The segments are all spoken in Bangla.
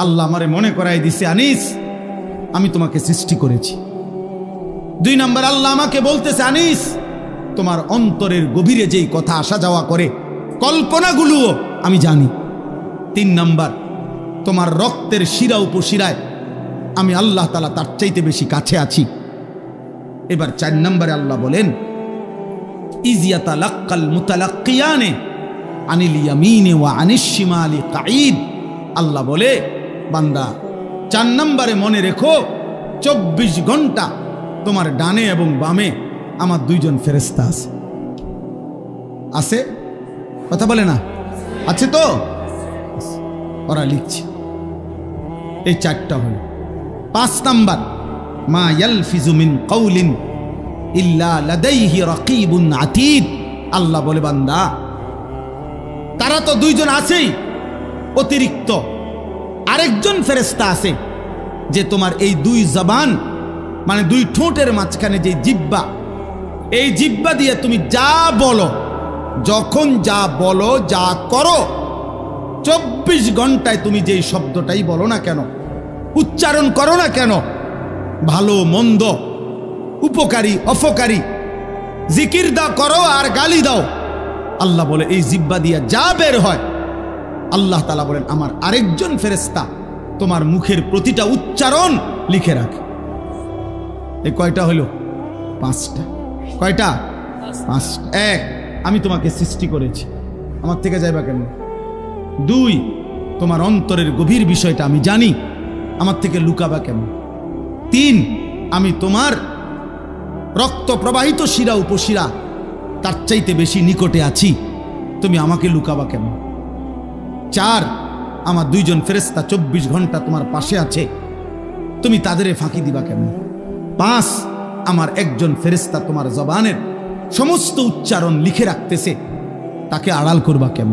আল্লাহ আমারে মনে করাই দিছে, আনিস আমি তোমাকে সৃষ্টি করেছি। 2 নাম্বার, আল্লাহ আমাকে বলতেছে, আনিস তোমার অন্তরের গভীরে যেই কথা আসা যাওয়া করে কল্পনাগুলোও আমি জানি। 3 নাম্বার, তোমার রক্তের শিরা উপশিরায় আমি আল্লাহ তাআলা তার চাইতে বেশি কাছে আছি। এবার 4 নম্বরে আল্লাহ বলেন, ইজিয়াতালাক্কাল মুতালাক্কিয়ানে আনিল ইয়ামিনে ওয়া আনিশ শিমালি কাঈদ। আল্লাহ বলে, বান্দা 4 নম্বরে মনে রেখো 24 ঘন্টা তোমার ডানে এবং বামে আমার 2 জন ফেরেশতা আছে। আছে? কথা বলে না? আছে তো? ওরা লিখছে। এই 4টা হলো। 5 নাম্বার, মা ইয়ালফিজু মিন কাউলিন ইল্লা লাদাইহি রাকিবুন আতীদ। আল্লাহ বলে, বান্দা তারা তো 2 জন আছেই, অতিরিক্ত আরেকজন ফেরেশতা আছে যে তোমার এই 2 জবান মানে 2 ঠোঁটের মাঝখানে যে জিহ্বা, এই জিহ্বা দিয়ে তুমি যা বলো, যখন যা বলো, যা করো, 24 ঘন্টায় তুমি যেই শব্দটাই বলো না কেন, উচ্চারণ করো না কেন, ভালো মন্দ, উপকারী অপকারী, জিকির দাও করো আর গালি দাও, আল্লাহ বলে এই জিহ্বা দিয়া যা বের হয়, আল্লাহ তাআলা বলেন আমার আরেকজন ফেরেশতা তোমার মুখের প্রতিটা উচ্চারণ লিখে রাখে। এই কয়টা হলো? 5টা। কয়টা? 5টা। 1, আমি তোমাকে সৃষ্টি করেছি, আমার থেকে যাইবা কেন? 2, তোমার অন্তরের গভীর বিষয়টা আমি জানি, আমার থেকে লুকাবা কেন? 3, আমি তোমার রক্ত প্রবাহিত শিরা উপশিরা তার চাইতে বেশি নিকটে আছি, তুমি আমাকে লুকাবা কেন? 4, আমার 2 জন ফেরেশতা 24 ঘন্টা তোমার পাশে আছে, তুমি তাদের ফাঁকি দিবা কেন? 5, আমার একজন ফেরেশতা তোমার জবানের সমস্ত উচ্চারণ লিখে রাখতেছে, তাকে আড়াল করবা কেন?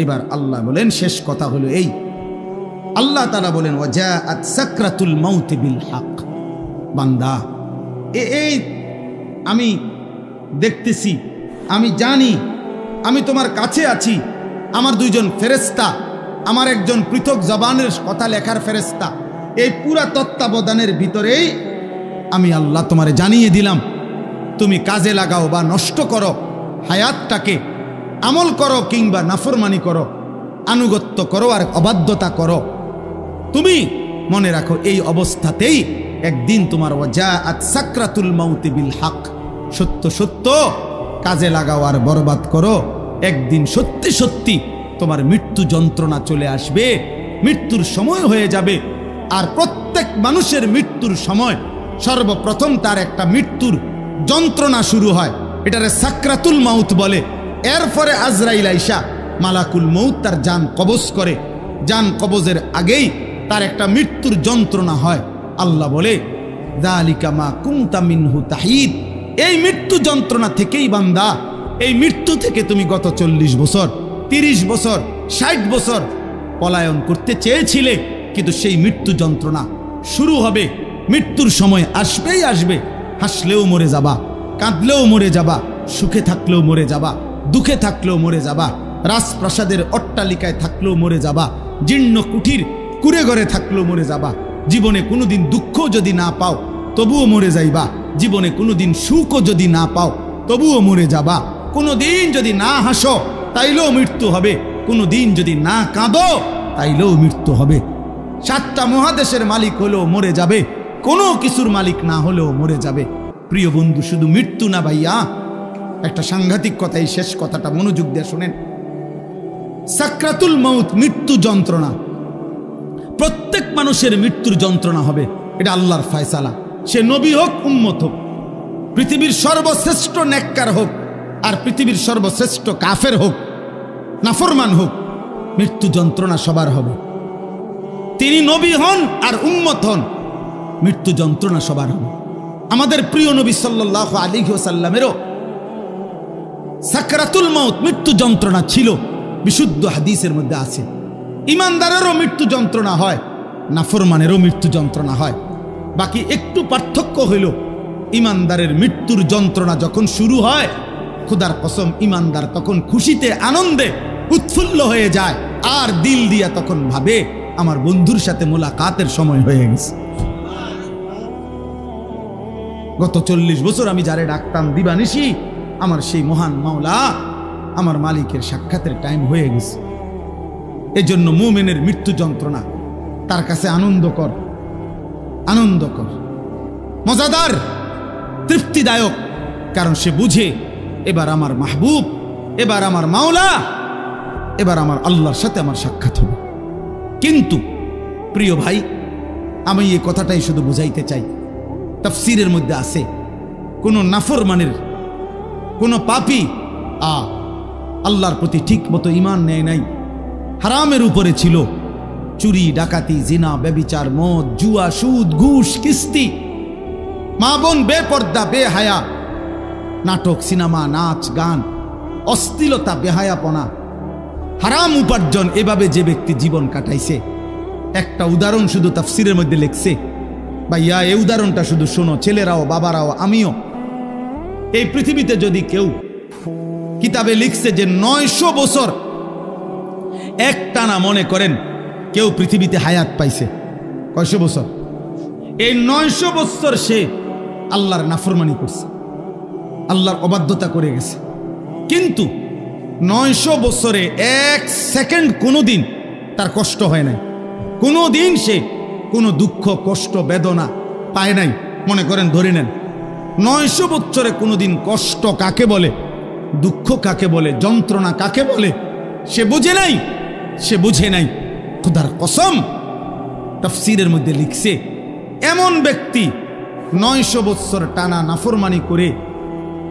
এবার আল্লাহ বলেন, শেষ কথা হলো এই, আল্লাহ তাআলা বলেন, ওয়াজাআত সাকরাতুল মাউত বিল হক। বান্দা এই আমি দেখতেছি, আমি জানি, আমি তোমার কাছে আছি, আমার 2 জন ফেরেশতা, আমার একজন পৃথক জবানের কথা লেখার ফেরেশতা, এই পুরা তত্ত্বাবধানের ভিতরেই আমি আল্লাহ তোমারে জানিয়ে দিলাম, তুমি কাজে লাগাও বা নষ্ট করো হায়াতটাকে, আমল করো কিংবা নাফরমানি করো, আনুগত্য করো আর অবাধ্যতা করো, তুমি মনে রাখো এই অবস্থাতেই একদিন তোমার ওয়াজাআত সাকরাতুল মাউত বিল হক, সত্য সত্য কাজে লাগাও আর বরবাদ করো, একদিন সত্যি সত্যি তোমার মৃত্যু যন্ত্রণা চলে আসবে, মৃত্যুর সময় হয়ে যাবে। আর প্রত্যেক মানুষের মৃত্যুর সময় সর্বপ্রথম তার একটা মৃত্যুর যন্ত্রণা শুরু হয়, এটারে সাকরাতুল মাউত বলে। এরপরে আজরাইল আইসা মালাকুল মউত তার জান কবজ করে, জান কবজের আগেই তার একটা মৃত্যুর যন্ত্রণা হয়। আল্লাহ বলে, যালিকা মা কুনতা মিনহু তাহিদ। এই মৃত্যু যন্ত্রণা থেকেই বান্দা, এই মৃত্যু থেকে তুমি গত 40 বছর, 30 বছর, 60 বছর পলায়ন করতে চেয়েছিলে, কিন্তু সেই মৃত্যু যন্ত্রণা শুরু হবে। মৃত্যুর সময় আসবেই আসবে, হাসলেও মরে যাবা, কাঁদলেও মরে যাবা, সুখে থাকলেও মরে যাবা, দুঃখে থাকলেও মরে যাবা, রাজপ্রাসাদের অট্টালিকায় থাকলেও মরে যাবা, জীর্ণ কুঠির কুড়ে ঘরে থাকলেও মরে যাবা। জীবনে কোনোদিন দুঃখ যদি না পাও তবুও মরে যাইবা, জীবনে কোনোদিন সুখও যদি না পাও তবুও মরে যাবা, কোনোদিন যদি না হাসো তাইলেও মৃত্যু হবে, কোনোদিন যদি না কাঁদো তাইলেও মৃত্যু হবে। 7টা মহাদেশের মালিক হলেও মরে যাবে, কোনো কিছুর মালিক না হলেও মরে যাবে। প্রিয় বন্ধু, শুধু মৃত্যু না ভাইয়া, একটা সাংঘাতিক কথা, এই শেষ কথাটা মনোযোগ দিয়ে শুনেন। সাকরাতুল মাউত মৃত্যু যন্ত্রণা, প্রত্যেক মানুষের মৃত্যুর যন্ত্রণা হবে, এটা আল্লাহর ফয়সালা। সে নবী হোক, উম্মত হোক, পৃথিবীর সর্বশ্রেষ্ঠ নেককার হোক আর পৃথিবীর সর্বশ্রেষ্ঠ কাফের হোক, নাফরমান হোক, মৃত্যু যন্ত্রণা সবার হবে। তিনি নবী হন আর উম্মত হন, মৃত্যু যন্ত্রণা সবার হবে। আমাদের প্রিয় নবী সাল্লাল্লাহু আলাইহি ওয়াসাল্লামেরও সাকরাতুল মাউত মৃত্যু যন্ত্রণা ছিল, বিশুদ্ধ হাদিসের মধ্যে আছে। ইমানদারেরও মৃত্যু যন্ত্রণা হয়, নাফরমানেরও মৃত্যু যন্ত্রণা হয়। বাকি একটু পার্থক্য হইল, ইমানদারের মৃত্যুর যন্ত্রণা যখন শুরু হয়, খোদার কসম ইমানদার তখন খুশিতে আনন্দে উৎফুল্ল হয়ে যায়, আর দিল দিয়া তখন ভাবে আমার বন্ধুর সাথে মোলাকাতের সময় হয়ে গেছে। গত 40 বছর আমি যারে ডাকতাম দিবানিশি, আমার সেই মহান মাওলা আমার মালিকের সাক্ষাতের টাইম হয়ে গেছে। এজন্য মুমিনের মৃত্যু যন্ত্রণা তার কাছে আনন্দকর, আনন্দকর, মজাদার, তৃপ্তিদায়ক। কারণ সে বুঝে এবার আমার মাহবুব, এবার আমার মাওলা, এবার আমার আল্লাহর সাথে আমার সাক্ষাৎ হবে। কিন্তু প্রিয় ভাই, আমি এই কথাটাই শুধু বুঝাইতে চাই, তাফসীরের মধ্যে আছে কোন নাফরমানের, কোন পাপী আল্লাহর প্রতি ঠিক মতো ঈমান নেয় নাই, হারামের উপরে ছিল, চুরি, ডাকাতি, জিনা, ব্যভিচার, মদ, জুয়া, সুদ, ঘুষ, কিস্তি, মা বোন বেপর্দা, বেহায়া, নাটক, সিনেমা, নাচ, গান, অশ্লীলতা, বেহায়াপনা, হারাম উপার্জন, এভাবে যে ব্যক্তি জীবন কাটাইছে, একটা উদাহরণ শুধু তাফসীরের মধ্যে লেখছে। ভাইয়া, এই উদাহরণটা শুধু শোনো, ছেলেরাও, বাবারাও, আমিও। এই পৃথিবীতে যদি কেউ, কিতাবে লিখছে যে 900 বছর একটানা, মনে করেন কেউ পৃথিবীতে হায়াত পাইছে, কয়শো বছর? এই 900 বছর সে আল্লাহর নাফরমানি করছে, আল্লাহর অবাধ্যতা করে গেছে। কিন্তু 900 বছরে 1 সেকেন্ড কোনোদিন তার কষ্ট হয় নাই, কোনোদিন সে কোনো দুঃখ, কষ্ট, বেদনা পায় নাই। মনে করেন, ধরে নেন 900 বছরে কোনোদিন কষ্ট কাকে বলে, দুঃখ কাকে বলে, যন্ত্রণা কাকে বলে সে বুঝে নাই, সে বুঝে নাই। খোদার কসম, তাফসীরের মধ্যে লিখছে, এমন ব্যক্তি 900 বছর টানা নাফরমানি করে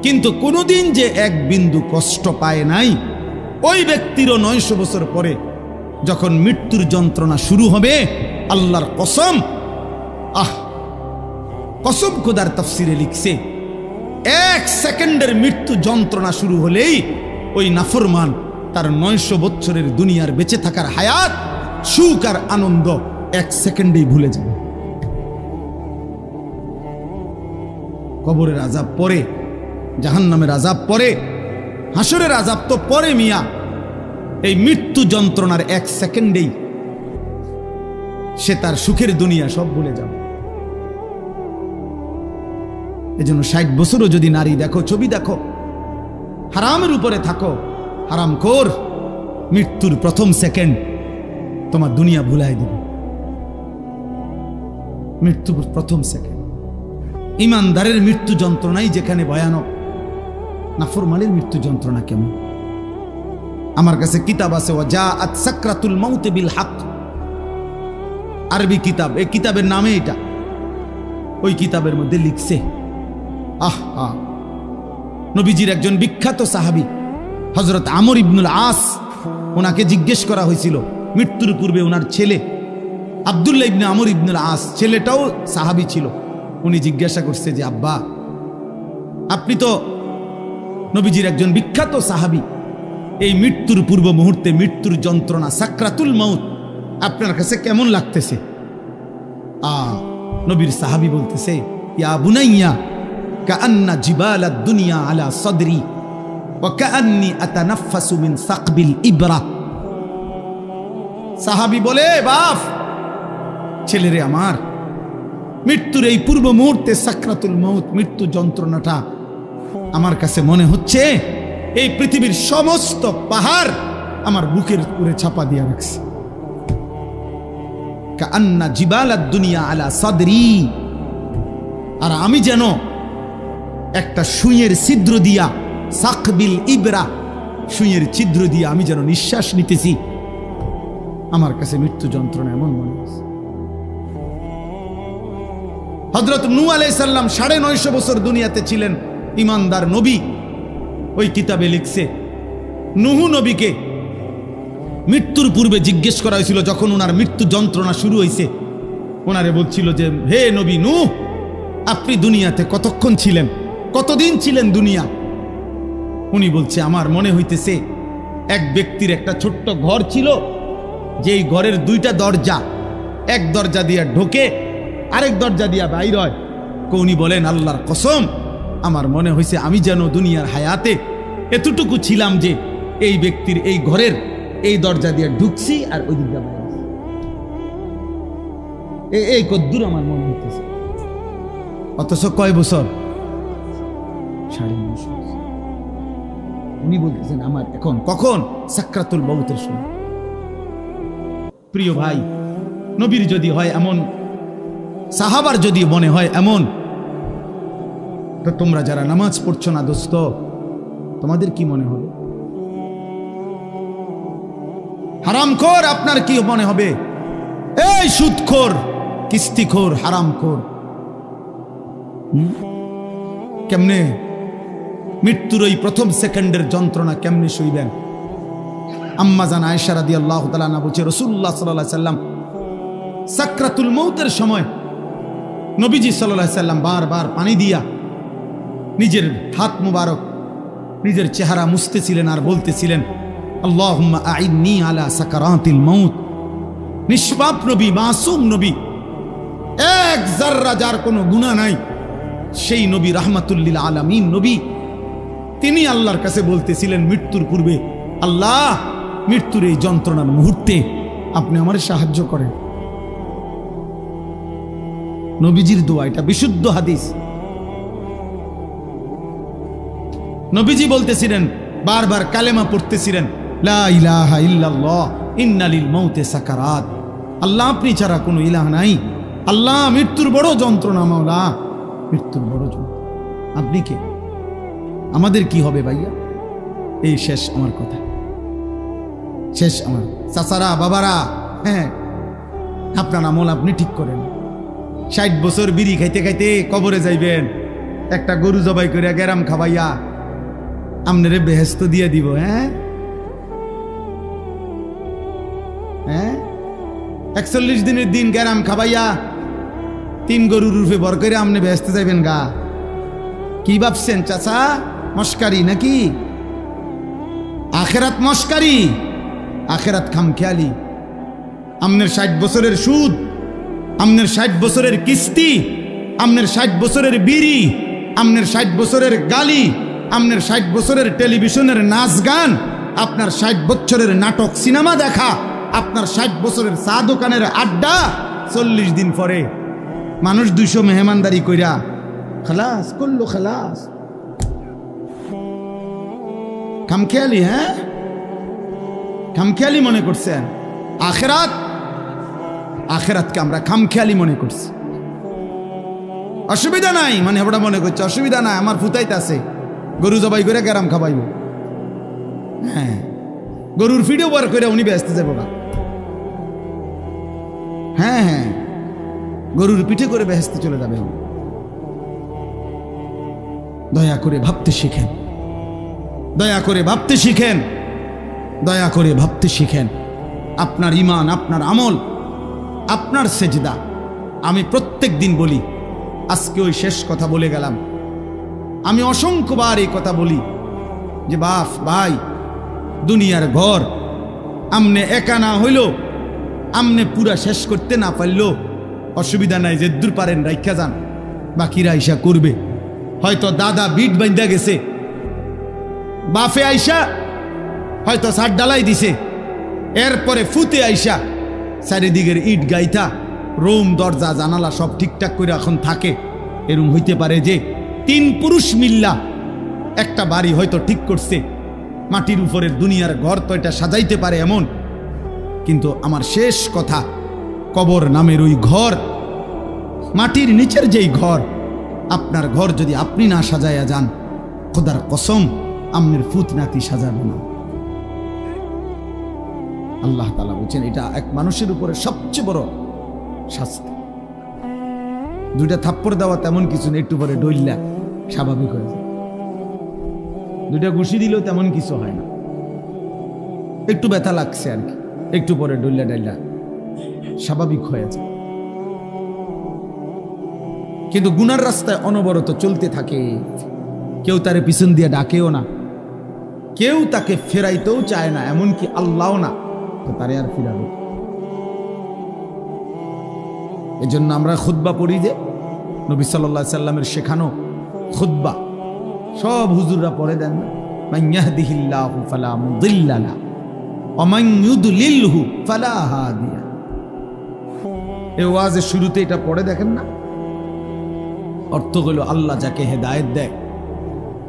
কিন্তু কোনোদিন যে এক বিন্দু কষ্ট পায় নাই, ওই ব্যক্তিরও 900 বছর পরে যখন মৃত্যুর যন্ত্রণা শুরু হবে, আল্লাহর কসম, কসম খোদার তাফসীরে লিখছে, 1 সেকেন্ডের মৃত্যু যন্ত্রণা শুরু হলেই ওই নাফরমান তার 900 বছরের দুনিয়ার বেঁচে থাকার হায়াত, সুখ আর আনন্দ 1 সেকেন্ডেই ভুলে যাবে। কবরের আযাব পরে, জাহান্নামের আযাব পরে, হাসরের আযাব তো পরে মিয়া। এই মৃত্যু যন্ত্রণার 1 সেকেন্ডেই সে তার সুখের দুনিয়া সব ভুলে যাবে। এজন্য 60 বছরও যদি নারী দেখো, ছবি দেখো, হারামের উপরে থাকো, হারামখোর, মৃত্যুর প্রথম সেকেন্ড তোমার দুনিয়া ভুলাই দেবে। মৃত্যুর প্রথম সেকেন্ড। ইমানদারের মৃত্যু যন্ত্রণাই যেখানে ভয়ানক, নাফরমানের মৃত্যু যন্ত্রণা কেমন? আমার কাছে কিতাব আছে, ওয়াজাআত সাকরাতুল মাউত বিল হক, আরবি কিতাব, এই কিতাবের নামে এটা। ওই কিতাবের মধ্যে লিখছে, নবীজির একজন বিখ্যাত সাহাবী হযরত আমর ইবনুল আস, ওনাকে জিজ্ঞেস করা হয়েছিল মৃত্যুর পূর্বে, ওনার ছেলে আব্দুল্লাহ ইবনে আমর ইবনুল আস, ছেলেটাও সাহাবী ছিল। উনি জিজ্ঞাসা করছে যে, আব্বা, আপনি তো নবীজির একজন বিখ্যাত সাহাবী, এই মৃত্যুর পূর্ব মুহূর্তে মৃত্যুর যন্ত্রণা, সাকরাতুল মাউত আপনার কাছে কেমন লাগতেছে? নবীর সাহাবী বলতেছে, ইয়া বুনাইয়া কাআন্না জিবালাদ দুনিয়া আলা সাদরি ওয়া কাআন্নি আতানাফাসু মিন সাকবিল ইবরা। সাহাবী বলে, বাপ, ছেলেরে আমার, মৃত্যুর এই পূর্ব মুহূর্তে সাকরাতুল মাউত, মৃত্যু যন্ত্রণাটা আমার কাছে মনে হচ্ছে এই পৃথিবীর সমস্ত পাহাড় আমার বুকের উপরে চাপা দিয়ে রাখছে। কাআন্না জিবালাদ দুনিয়া আলা সাদরি, আর আমি যেন একটা সুইয়ের ছিদ্র দিয়া, সাকবিল ইবরা, সুইয়ের ছিদ্র দিয়া আমি যেন নিঃশ্বাস নিতেছি। আমার কাছে মৃত্যু যন্ত্রণা এমন মনে হচ্ছে। হযরত নূহ আলাইহিস সালাম 950 বছর দুনিয়াতে ছিলেন, ইমানদার নবী। ওই কিতাবে লিখছে, নূহ নবীকে মৃত্যুর পূর্বে জিজ্ঞেস করা হয়েছিল, যখন ওনার মৃত্যু যন্ত্রণা শুরু হয়েছে, ওনারে বলছিল যে, হে নবী নূহ, আপনি দুনিয়াতে কতক্ষণ ছিলেন, কতদিন ছিলেন দুনিয়া? উনি বলছে, আমার মনে হইতেছে এক ব্যক্তির একটা ছোট্ট ঘর ছিল, যেই ঘরের 2টা দরজা, এক দরজা দিয়া ঢোকে, আরেক দরজা দিয়া বাইর হয়। উনি বলেন, আল্লাহর কসম, আমার মনে হয়েছে আমি যেন দুনিয়ার হায়াতে এতটুকু ছিলাম যে এই ব্যক্তির এই ঘরের এই দরজা দিয়ে ঢুকছি আর ওই দিক দিয়ে বাইরে। এই কদ্দুর আমার মনে হইতেছে। অথচ কয় বছর? 9.5 বছর। উনি বলতেছেন আমার এখন কখন? সাকরাতুল মউতের সময়। প্রিয় ভাই, নবীর যদি হয় এমন, সাহাবার যদি মনে হয় এমন, তো তোমরা যারা নামাজ পড়ছো না দোস্ত, তোমাদের কি মনে হবে? হারামখোর আপনার কি মনে হবে? এই সুদখোর, কিস্তিখোর, হারামখোর, কেমনে মৃত্যুর ওই প্রথম সেকেন্ডের যন্ত্রণা কেমনে সইবেন? আম্মা জান আয়েশা রাদিয়াল্লাহু তাআলা আনহা বলছে, রাসূলুল্লাহ সাল্লাল্লাহু আলাইহি সাল্লাম সাকরাতুল মউতের সময় নবীজি সাল্লাল্লাহু আলাইহি সাল্লাম বারবার পানি দিয়া নিজের হাত মুবারক, নিজের চেহারা মুছতেছিলেন আর বলতেছিলেন, আল্লাহুম্মা আইন্নি আলা সাকারাতিল মউত। নিষ্পাপ নবী, মাসুম নবী, এক যাররা যার কোনো গুনাহ নাই, সেই নবী রাহমাতুল লিল আলামিন নবী, তিনি আল্লাহর কাছে বলতেছিলেন মৃত্যুর পূর্বে, আল্লাহ মৃত্যুর এই যন্ত্রণার মুহূর্তে আপনি আমার সাহায্য করেন। নবীজির দোয়া, এটা বিশুদ্ধ হাদিস। নবীজি বলতেছিলেন, বারবার কালেমা পড়তেছিলেন, লা ইলাহা ইল্লাল্লাহ ইন্না লিল মাউতি সাকারাত। আল্লাহ আপনি ছাড়া কোনো ইলাহ নাই, আল্লাহ মৃত্যুর বড় যন্ত্রণা, মাওলা মৃত্যুর বড় যন্ত্রণা। আপনি কে? আমাদের কি হবে ভাইয়া? এই শেষ আমার কথা, শেষ আমার। চাচারা, বাবারা, হ্যাঁ, আপনার আমল আপনি ঠিক করেন। 60 বছর বিড়ি খাইতে খাইতে কবরে যাইবেন, একটা গরু জবাই করে গেরাম খাবাইয়া আমনেরে বেহেস্ত দিয়ে দিব। হ্যাঁ হ্যাঁ, 41 দিনের দিন গেরাম খাবাইয়া 3 গরুর রূপে বর করে আমনে বেহেস্তে যাইবেন গা। কি ভাবছেন চাচা? মস্কারি নাকি? আখেরাত মস্কারি, আখেরাত খামখেয়ালি। আমনের 60 বছরের সুদ, আমনের 60 বছরের কিস্তি, আমনের 60 বছরের বিড়ি, আমনের 60 বছরের গালি, আমনের 60 বছরের টেলিভিশনের নাচ গান, আপনার 60 বছরের নাটক সিনেমা দেখা, আপনার 60 বছরের চা দোকানের আড্ডা, 40 দিন পরে মানুষ 200 মেহমানদারি কইরা খালাস করলো, খালাস। খামখেয়ালি, হ্যাঁ, খামখেয়ালি মনে করছেন। আখেরাত, আখেরাতকে আমরা খামখেয়ালি মনে করছি। অসুবিধা নাই মানে ওটা মনে করছে, অসুবিধা নাই, আমার ফুতাইতে আছে, গরু জবাই করে গেরাম খাবাইব। হ্যাঁ, গরুর ফিডেও বার করে উনি ব্যস্ত যাবো না। হ্যাঁ হ্যাঁ, গরুর পিঠে করে বেহেস্তে চলে যাবে। দয়া করে ভাবতে শিখেন, দয়া করে ভাবতে শিখেন, দয়া করে ভাবতে শিখেন। আপনার ঈমান, আপনার আমল, আপনার সেজদা। আমি প্রত্যেক দিন বলি, আজকে ওই শেষ কথা বলে গেলাম। আমি অসংখ্যবার এই কথা বলি যে বাপ ভাই, দুনিয়ার ঘর আমনে একা না হইল, আমনে পুরা শেষ করতে না পারল অসুবিধা নাই, যে দূর পারেন রাইখা যান, বাকিরা আইসা করবে। হয়তো দাদা বিট বান্ধা গেছে, বাফে আইসা হয়তো ছাদ ডালাই দিছে, এরপরে ফুতে আইসা চারিদিকের ইট গাইথা রুম দরজা জানালা সব ঠিকঠাক করে এখন থাকে। এরকম হইতে পারে যে 3 পুরুষ মিল্লা একটা বাড়ি হয়তো ঠিক করছে, মাটির উপরের দুনিয়ার ঘর তো এটা সাজাইতে পারে এমন। কিন্তু আমার শেষ কথা, কবর নামের ওই ঘর, মাটির নিচের যেই ঘর, আপনার ঘর যদি আপনি না সাজাইয়া যান, খোদার কসম আমনের ফুত নাতি সাজাবে না। আল্লাহ তাআলা বলছেন এটা এক মানুষের উপরে সবচেয়ে বড় শাস্তি। 2টা থাপ্পড় দেওয়া তেমন কিছু নেই, একটু পরে ডইল্লা স্বাভাবিক হয়ে যায়। 2টা ঘুষি দিলেও তেমন কিছু হয় না, একটু ব্যথা লাগছে আর কি, একটু পরে ডইল্লা ডাইল্লা স্বাভাবিক হয়ে যায়। কিন্তু গুনার রাস্তায় অনবরত চলতে থাকে, কেউ তারে পিছন দিয়ে ডাকেও না, কেউ তাকে ফেরাইতেও চায় না, এমনকি আল্লাহও না, তো তারে আর ফিরাবে। এজন্য আমরা খুতবা পড়ি যে নবী সাল্লাল্লাহু আলাইহি সাল্লামের শেখানো খুতবা সব হুজুররা পড়ে দেন না। মান ইয়াহদিহিল্লাহু ফালা মুদিল্লা লাহু ওয়া মান ইউদ্লিলহু ফালা হাদিয়া। এই ওয়াজের শুরুতে এটা পড়ে দেখেন না? অর্থ হলো আল্লাহ যাকে হেদায়েত দেয়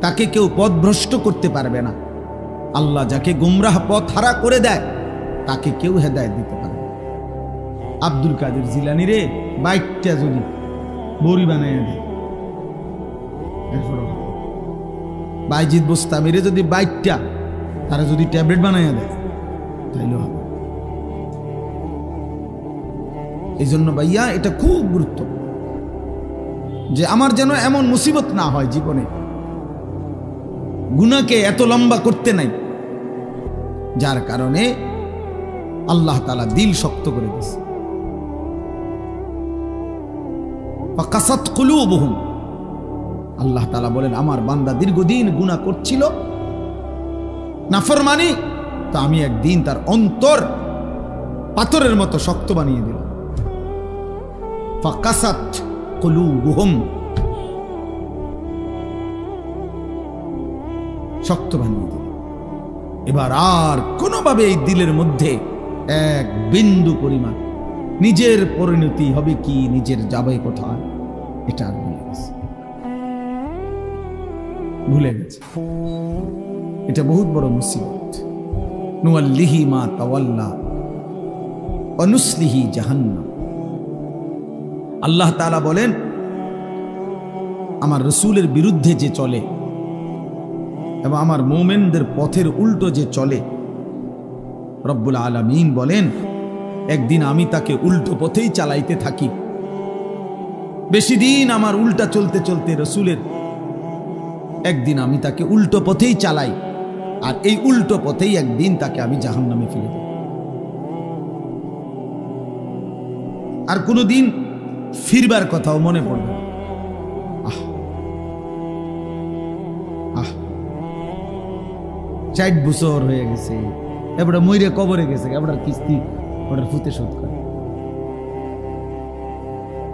তাকে কেউ পথভ্রষ্ট করতে পারবে না, আল্লাহ যাকে গুমরাহ পথ হারা করে দেয় তাকে কেউ হেদায়েত দিতে পারবে না। আব্দুল কাদের জিলানী রে বাইকটা যদি বড়ি বানাইয়া দেয়, বাইজিদ বোস্তামিরে যদি বাইকটা তারা যদি ট্যাবলেট বানাইয়া দেয় তাইলে হবে। এই জন্য ভাইয়া এটা খুব গুরুত্ব যে আমার যেন এমন মুসিবত না হয় জীবনে, গুনাহকে এত লম্বা করতে নাই যার কারণে আল্লাহ তাআলা দিল শক্ত করে দিয়েছে। ফাকাসাত কুলুবুহুম, আল্লাহ তাআলা বলেন আমার বান্দা দীর্ঘদিন গুনাহ করছিল, নাফরমানি, তো আমি একদিন তার অন্তর পাথরের মতো শক্ত বানিয়ে দিলাম। ফাকাসাত কুলুবুহুম, শক্ত বানিয়ে দিল। এবার আর কোনোভাবে এই দিলের মধ্যে এক বিন্দু পরিমাণ নিজের পরিণতি হবে কি, নিজের যাবে কোথায়, এটা আর ভুলে গেছে। এটা বহুত বড় মুসিবত। নুয়াল্লিহি মা তাওয়াল্লা ওয়া নুসলিহি জাহান্নাম। আল্লাহ তাআলা বলেন আমার রাসূলের বিরুদ্ধে যে চলে এবং আমার মুমিনদের পথের উল্টো যে চলে, রব্বুল আলামিন বলেন একদিন আমি তাকে উল্টো পথেই চালাইতে থাকি। বেশি দিন আমার উল্টা চলতে চলতে রাসূলের একদিন আমি তাকে উল্টো পথেই চালাই, আর এই উল্টো পথেই একদিন তাকে আমি জাহান্নামে ফেলে দেব। আর কোনোদিন ফিরবার কথাও মনে পড়বে। আহ আহ 60 বছর হয়ে গেছে, এবারে মইরে কবরে গেছে, এবার কিস্তি ওটার ফুতে শোধ করে।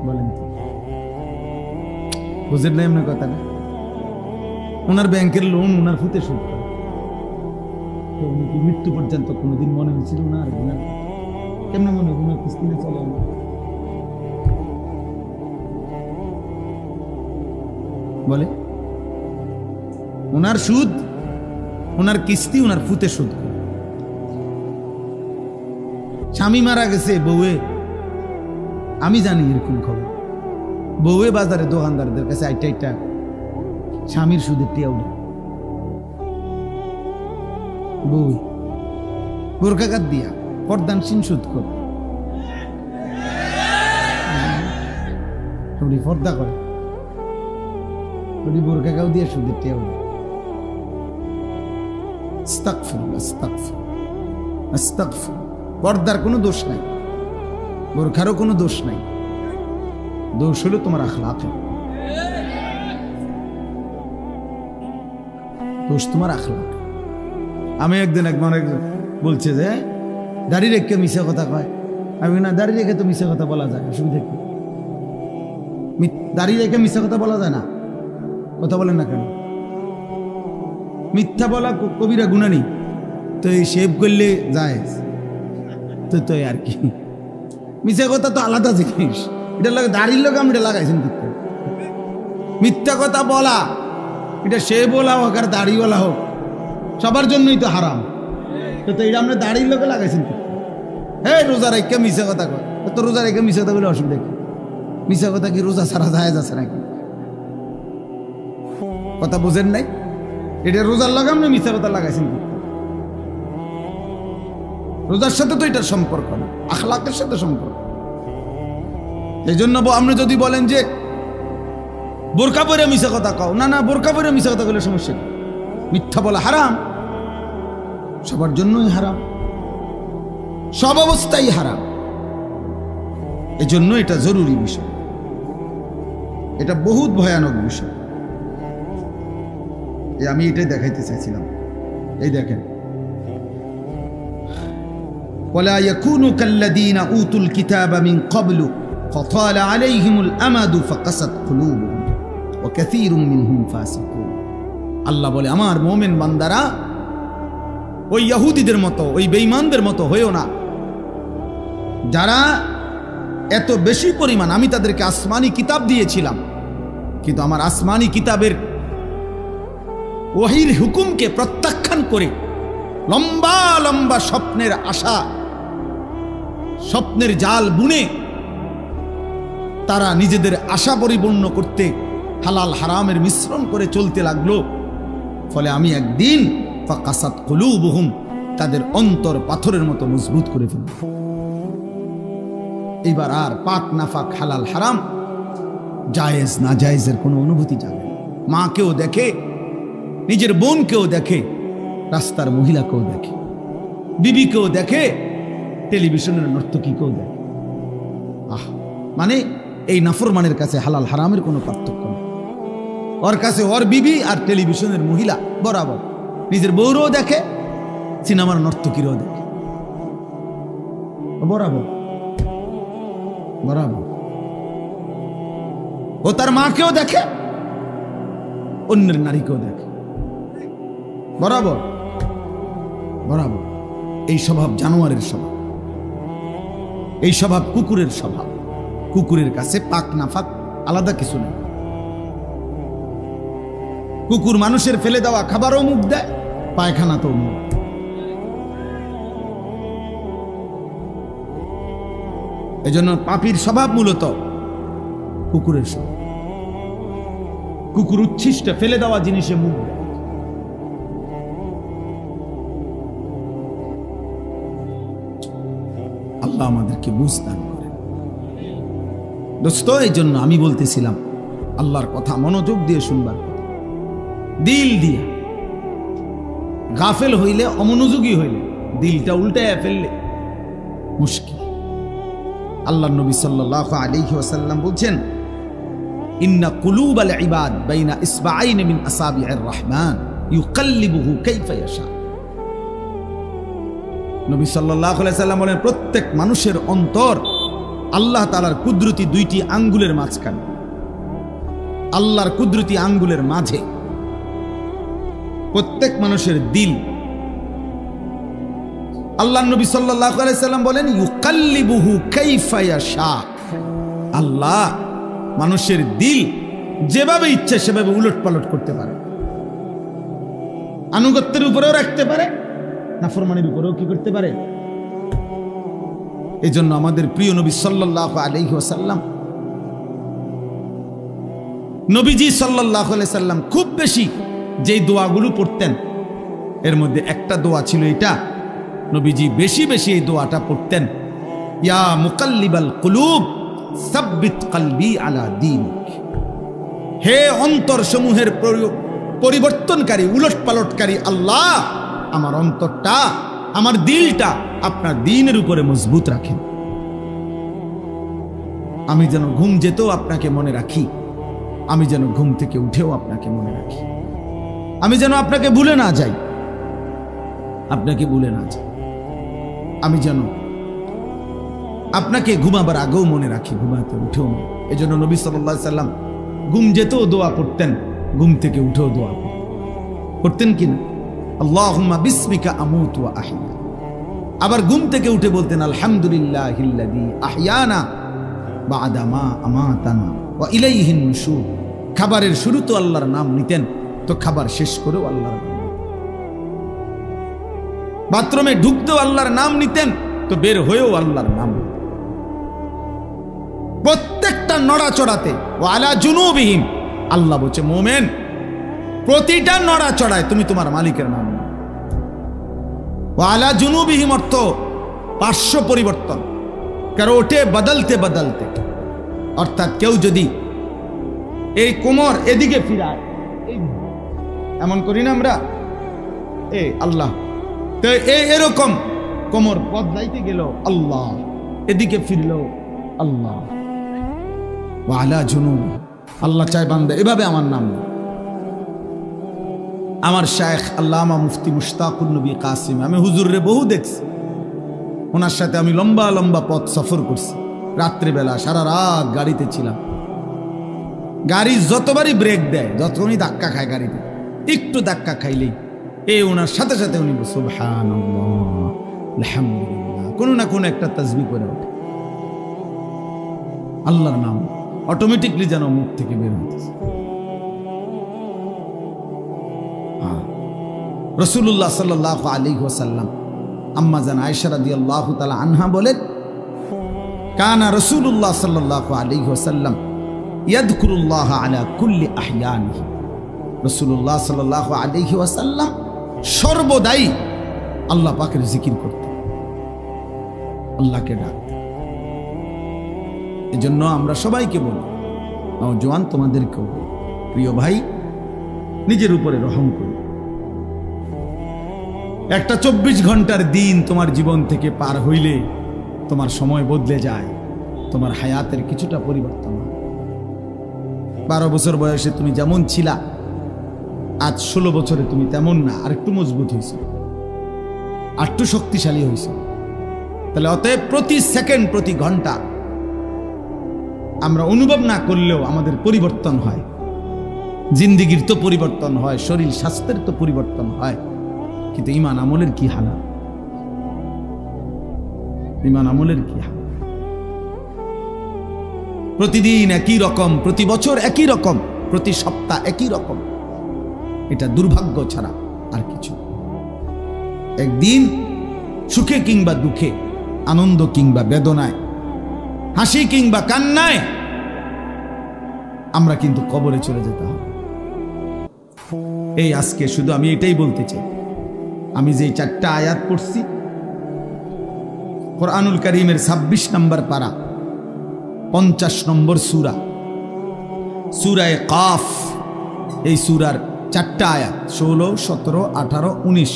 বলেন বুঝেন না এমন কথা না? ওনার ব্যাংকের লোন ওনার ফুতে শোধ করে, উনি কি মৃত্যু পর্যন্ত কোনোদিন মনে হয়েছিল না? আর কেমনে মনে হয় ওনার কিস্তি না চলে না? বলে ওনার সুদ, ওনার কিস্তি ওনার ফুতে সুদ। স্বামী মারা গেছে, বউয়ে, আমি জানি এরকম খবর, বউয়ে বাজারে দোকানদারদের কাছে আইটা স্বামীর সুদের টিয়া উঠে, বউ বোরকাঘাত দিয়া পর্দানসীন সুদ কর, পর্দা করে বোরকাঘাও দিয়ে সুদের টিয়া উঠে। পর্দার কোনো দোষ নাই, বোরখারও কোনো দোষ নাই, দোষ হলো তোমার আখলাকে, দোষ তোমার আখলাক। আমি একদিন একবার বলছে যে দাড়ি রেখে মিশা কথা কয়, আমি না দাড়ি রেখে তো মিশা কথা বলা যায়, অসুবিধা কি? দাড়ি রেখে মিশা কথা বলা যায় না? কথা বলেন না কেন? মিথ্যা বলা কবিরা গুনাহ নেই, তো এই শেভ করলে যায় তো আর কি, মিথ্যা কথা তো আলাদা জিনিস, এটা লাগে দাড়ির লোক আমি এটা লাগাইছেন। মিথ্যা কথা বলা এটা সে বলা হোক আর দাড়িওয়ালা হোক সবার জন্যই তো হারাম, তো এটা আমরা দাড়ির লোকে লাগাইছেন। হ্যাঁ রোজা রেখে মিশা কথা কয়, তো রোজা রেখে মিশা কথা বলে অসুবিধা কি? মিশা কথা কি রোজা ছাড়া যায় যাচ্ছে নাকি? কথা বুঝেন নাই? এটা রোজার লাগাম না, মিথ্যা কথা লাগাইছেন। রোজার সাথে তো এটার সম্পর্ক না, আখলাকের সাথে সম্পর্ক। এই জন্য আপনি যদি বলেন যে বোরকা পরে মিশা কথা কও, না না বোরকা পরে মিশা কথা বলে সমস্যা নেই, মিথ্যা বলা হারাম, সবার জন্যই হারাম, সব অবস্থায় হারাম। এই জন্য এটা জরুরি বিষয়, এটা বহুত ভয়ানক বিষয়। আমি এটাই দেখাইতে চাইছিলাম। এই দেখেন, ওয়ালা ইয়াকুনু কাল্লাযীনা উতুল কিতাবা মিন ক্বাবলু ফাতালা আলাইহিমুল আমাদু ফাকাসাত কুলুবুহুম ওয়া কাসীরুম মিনহুম ফাসিকুন। আল্লাহ বলে আমার মুমিন বান্দারা ওই ইহুদিদের মতো, ওই বেঈমানদের মতো হয়েও না, যারা এত বেশি পরিমাণ, আমি তাদেরকে আসমানি কিতাব দিয়েছিলাম, কিন্তু আমার আসমানি কিতাবের ওহীর হুকুমকে প্রত্যাখ্যান করে লম্বা লম্বা স্বপ্নের আশা, স্বপ্নের জাল বুনে তারা নিজেদের আশা পরিপূর্ণ করতে হালাল হারামের মিশ্রণ করে চলতে লাগলো। ফলে আমি একদিন ফাকাসাত কুলুবুহুম, তাদের অন্তর পাথরের মতো মজবুত করে ফেলব। এবার আর পাক নাফাক হালাল হারাম, জায়েজ না জায়েজের কোনো অনুভূতি যাবে না। মাকেও দেখে, নিজের বোনকেও দেখে, রাস্তার মহিলাকেও দেখে, বিবিকেও দেখে, টেলিভিশনের নর্তকীকেও দেখে। মানে এই নাফরমানের কাছে হালাল হারামের কোনো পার্থক্য নেই। ওর কাছে ওর বিবি আর টেলিভিশনের মহিলা বরাবর। নিজের বউরও দেখে, সিনেমার নর্তকীরও দেখে, বরাবর বরাবর। ও তার মাকেও দেখে, অন্যের নারীকেও দেখে, বরাবর বরাবর। এই স্বভাব জানোয়ারের স্বভাব, এই স্বভাব কুকুরের স্বভাব। কুকুরের কাছে পাক নাফাক আলাদা কিছু নেই। কুকুর মানুষের ফেলে দেওয়া খাবারও মুখ দেয়, পায়খানা তো মুখ। এজন্য পাপীর স্বভাব মূলত কুকুরের স্বভাব। কুকুর উচ্ছিষ্ট ফেলে দেওয়া জিনিসে মুখ দেয়। আল্লাহ আমাদেরকে বুঝ দান করেন। দোস্ত, এই জন্য আমি বলতেছিলাম আল্লাহর কথা মনোযোগ দিয়ে শুনবার কথা, দিল দিয়া। গাফেল হইলে, অমনোযোগী হইলে, দিলটা উল্টায় ফেললে মুশকিল। আল্লাহর নবী সাল্লাল্লাহু আলাইহি ওয়াসাল্লাম বলছেন, ইন্না কুলুবাল ইবাদ বাইনা ইসবাঈন মিন আসাবি'ir রহমান ইউকাল্লিবুহু কাইফা ইয়াশা। নবী সাল্লাল্লাহু আলাইহি ওয়াসাল্লাম বলেন, প্রত্যেক মানুষের অন্তর আল্লাহ তাআলার কুদরতি দুইটি আঙ্গুলের মাঝখানে, আল্লাহর কুদরতি আঙ্গুলের মাঝে। প্রত্যেক মানুষের দিল, আল্লাহর নবী সাল্লাল্লাহু আলাইহি ওয়াসাল্লাম বলেন, ইউকাল্লিবুহু কাইফা ইয়াশা। আল্লাহ মানুষের দিল যেভাবে ইচ্ছা সেভাবে উলটপালট করতে পারে। আনুগত্যের উপরেও রাখতে পারে, নাফরমানির উপরেও কি করতে পারে। এই জন্য আমাদের প্রিয় নবী সাল্লাল্লাহু আলাইহি ওয়াসাল্লাম, নবীজি সাল্লাল্লাহু আলাইহি ওয়াসাল্লাম খুব বেশি যেই দোয়াগুলো পড়তেন, এর মধ্যে একটা দোয়া ছিল এটা। নবীজি বেশি বেশি এই দোয়াটা পড়তেন, ইয়া মুকাল্লিবাল কুলুব সাব্বিত কলবি আলা দীনিক। হে অন্তর সমূহের পরিবর্তনকারী, উলটপালটকারী আল্লাহ, আমার অন্তরটা, আমার দিলটা আপনার দ্বীনের উপরে মজবুত রাখেন। আমি যেন ঘুম যেতেও আপনাকে মনে রাখি, আমি যেন ঘুম থেকে উঠেও আপনাকে মনে রাখি, আমি যেন আপনাকে ভুলে না যাই, আপনাকে ভুলে না যাই। আমি যেন আপনাকে ঘুমাবার আগেও মনে রাখি, ঘুমাতে উঠেও। এই জন্য নবী সাল্লাল্লাহু আলাইহি ওয়াসাল্লাম ঘুম যেতেও দোয়া করতেন, ঘুম থেকে উঠেও দোয়া করতেন কিনা, আল্লাহুম্মা বিসমিকা আমুতু ওয়া আহয়া। আবার ঘুম থেকে উঠে বলতেন, আলহামদুলিল্লাহিল্লাযী আহয়ানা বা'দা মা আমাতানা ওয়া ইলাইহিন নুশুর। খাবারের শুরু তো আল্লাহর নাম নিতেন, তো খাবার শেষ করেও আল্লাহর নাম। বাথরুমে ঢুকতেও আল্লাহর নাম নিতেন, তো বের হয়েও আল্লাহর নাম। প্রত্যেকটা নড়াচড়াতে ওয়া আলা জুনুবিহিম, আল্লাহ বলছে মুমিন প্রতিটা নড়াচড়ায় তুমি তোমার মালিকের নাম নাও। ওয়া আলা জুনুবিহিম অর্থ পার্শ্ব পরিবর্তন, কারো ওঠে বদলতে বদলতে। অর্থাৎ কেউ যদি এই কোমর এদিকে ফিরায়, এমন করি না আমরা, আল্লাহ, তো এরকম কোমর বদলাইতে গেল আল্লাহ, এদিকে ফিরল আল্লাহ। ওয়া আলা জুনুব, আল্লাহ চায় বান্দা এভাবে আমার নাম। আমার শায়েখ আল্লামা মুফতি মুশতাকুন নবী কাসিম, আমি হুজুরে বহু দেখছি, ওনার সাথে আমি লম্বা লম্বা পথ সফর করছি। রাত্রিবেলা সারা রাত গাড়িতে ছিলাম, গাড়ি যতবারই ব্রেক দেয়, যতক্ষণই ধাক্কা খায় গাড়িতে, একটু ধাক্কা খাইলেই ওনার সাথে সাথে উনি সুবহানাল্লাহ আলহামদুলিল্লাহ কোনো না কোনো একটা তাসবিহ করে ওঠে। আল্লাহর নাম অটোমেটিকলি যেন মুখ থেকে বের হইতেছে। রাসূলুল্লাহ সাল্লাল্লাহু আলাইহি ওয়াসাল্লাম আম্মা জান আয়েশা রাদিয়াল্লাহু তাআলা আনহা বলেন, কানা রাসূলুল্লাহ সাল্লাল্লাহু আলাইহি ওয়াসাল্লাম ইয়াযকুরুল্লাহ আলা কুল্লি আহয়ানিহি। রাসূলুল্লাহ সাল্লাল্লাহু আলাইহি ওয়াসাল্লাম সর্বদাই আল্লাহ পাকের জিকির করতেন, আল্লাহকে ডাকতেন। এজন্য আমরা সবাইকে বলি, নওজোয়ান তোমাদেরকেও, প্রিয় ভাই, নিজের উপরে রহম করো। একটা 24 ঘন্টার দিন তোমার জীবন থেকে পার হইলে তোমার সময় বদলে যায়, তোমার হায়াতের কিছুটা পরিবর্তন হয়। 12 বছর বয়সে তুমি যেমন ছিলা, আজ 16 বছরে তুমি তেমন না, আর একটু মজবুত হয়েছ, আর একটু শক্তিশালী হয়েছ। তাহলে অতএব প্রতি সেকেন্ড, প্রতি ঘন্টা আমরা অনুভব না করলেও আমাদের পরিবর্তন হয়। জিন্দিগির তো পরিবর্তন হয়, শরীর স্বাস্থ্যের তো পরিবর্তন হয়, কিন্তু ঈমান আমলের কি হাল? ঈমান আমলের কি হাল? প্রতিদিন একই রকম, প্রতি বছর একই রকম, প্রতি সপ্তাহ একই রকম। এটা দুর্ভাগ্য ছাড়া আর কিছু। একদিন সুখে কিংবা দুঃখে, আনন্দ কিংবা বেদনায়, হাসি কিংবা কান্নায় আমরা কিন্তু কবরে চলে যেতে হবে। এই আজকে শুধু আমি এটাই বলতে চাই, আমি যে 4টা আয়াত পড়ছি, কোরআনুল কারীমের 26 নম্বর পারা, 50 নম্বর সূরা, সূরায়ে কাফ। এই সূরার 4টা আয়াত 16, 17, 18, 19।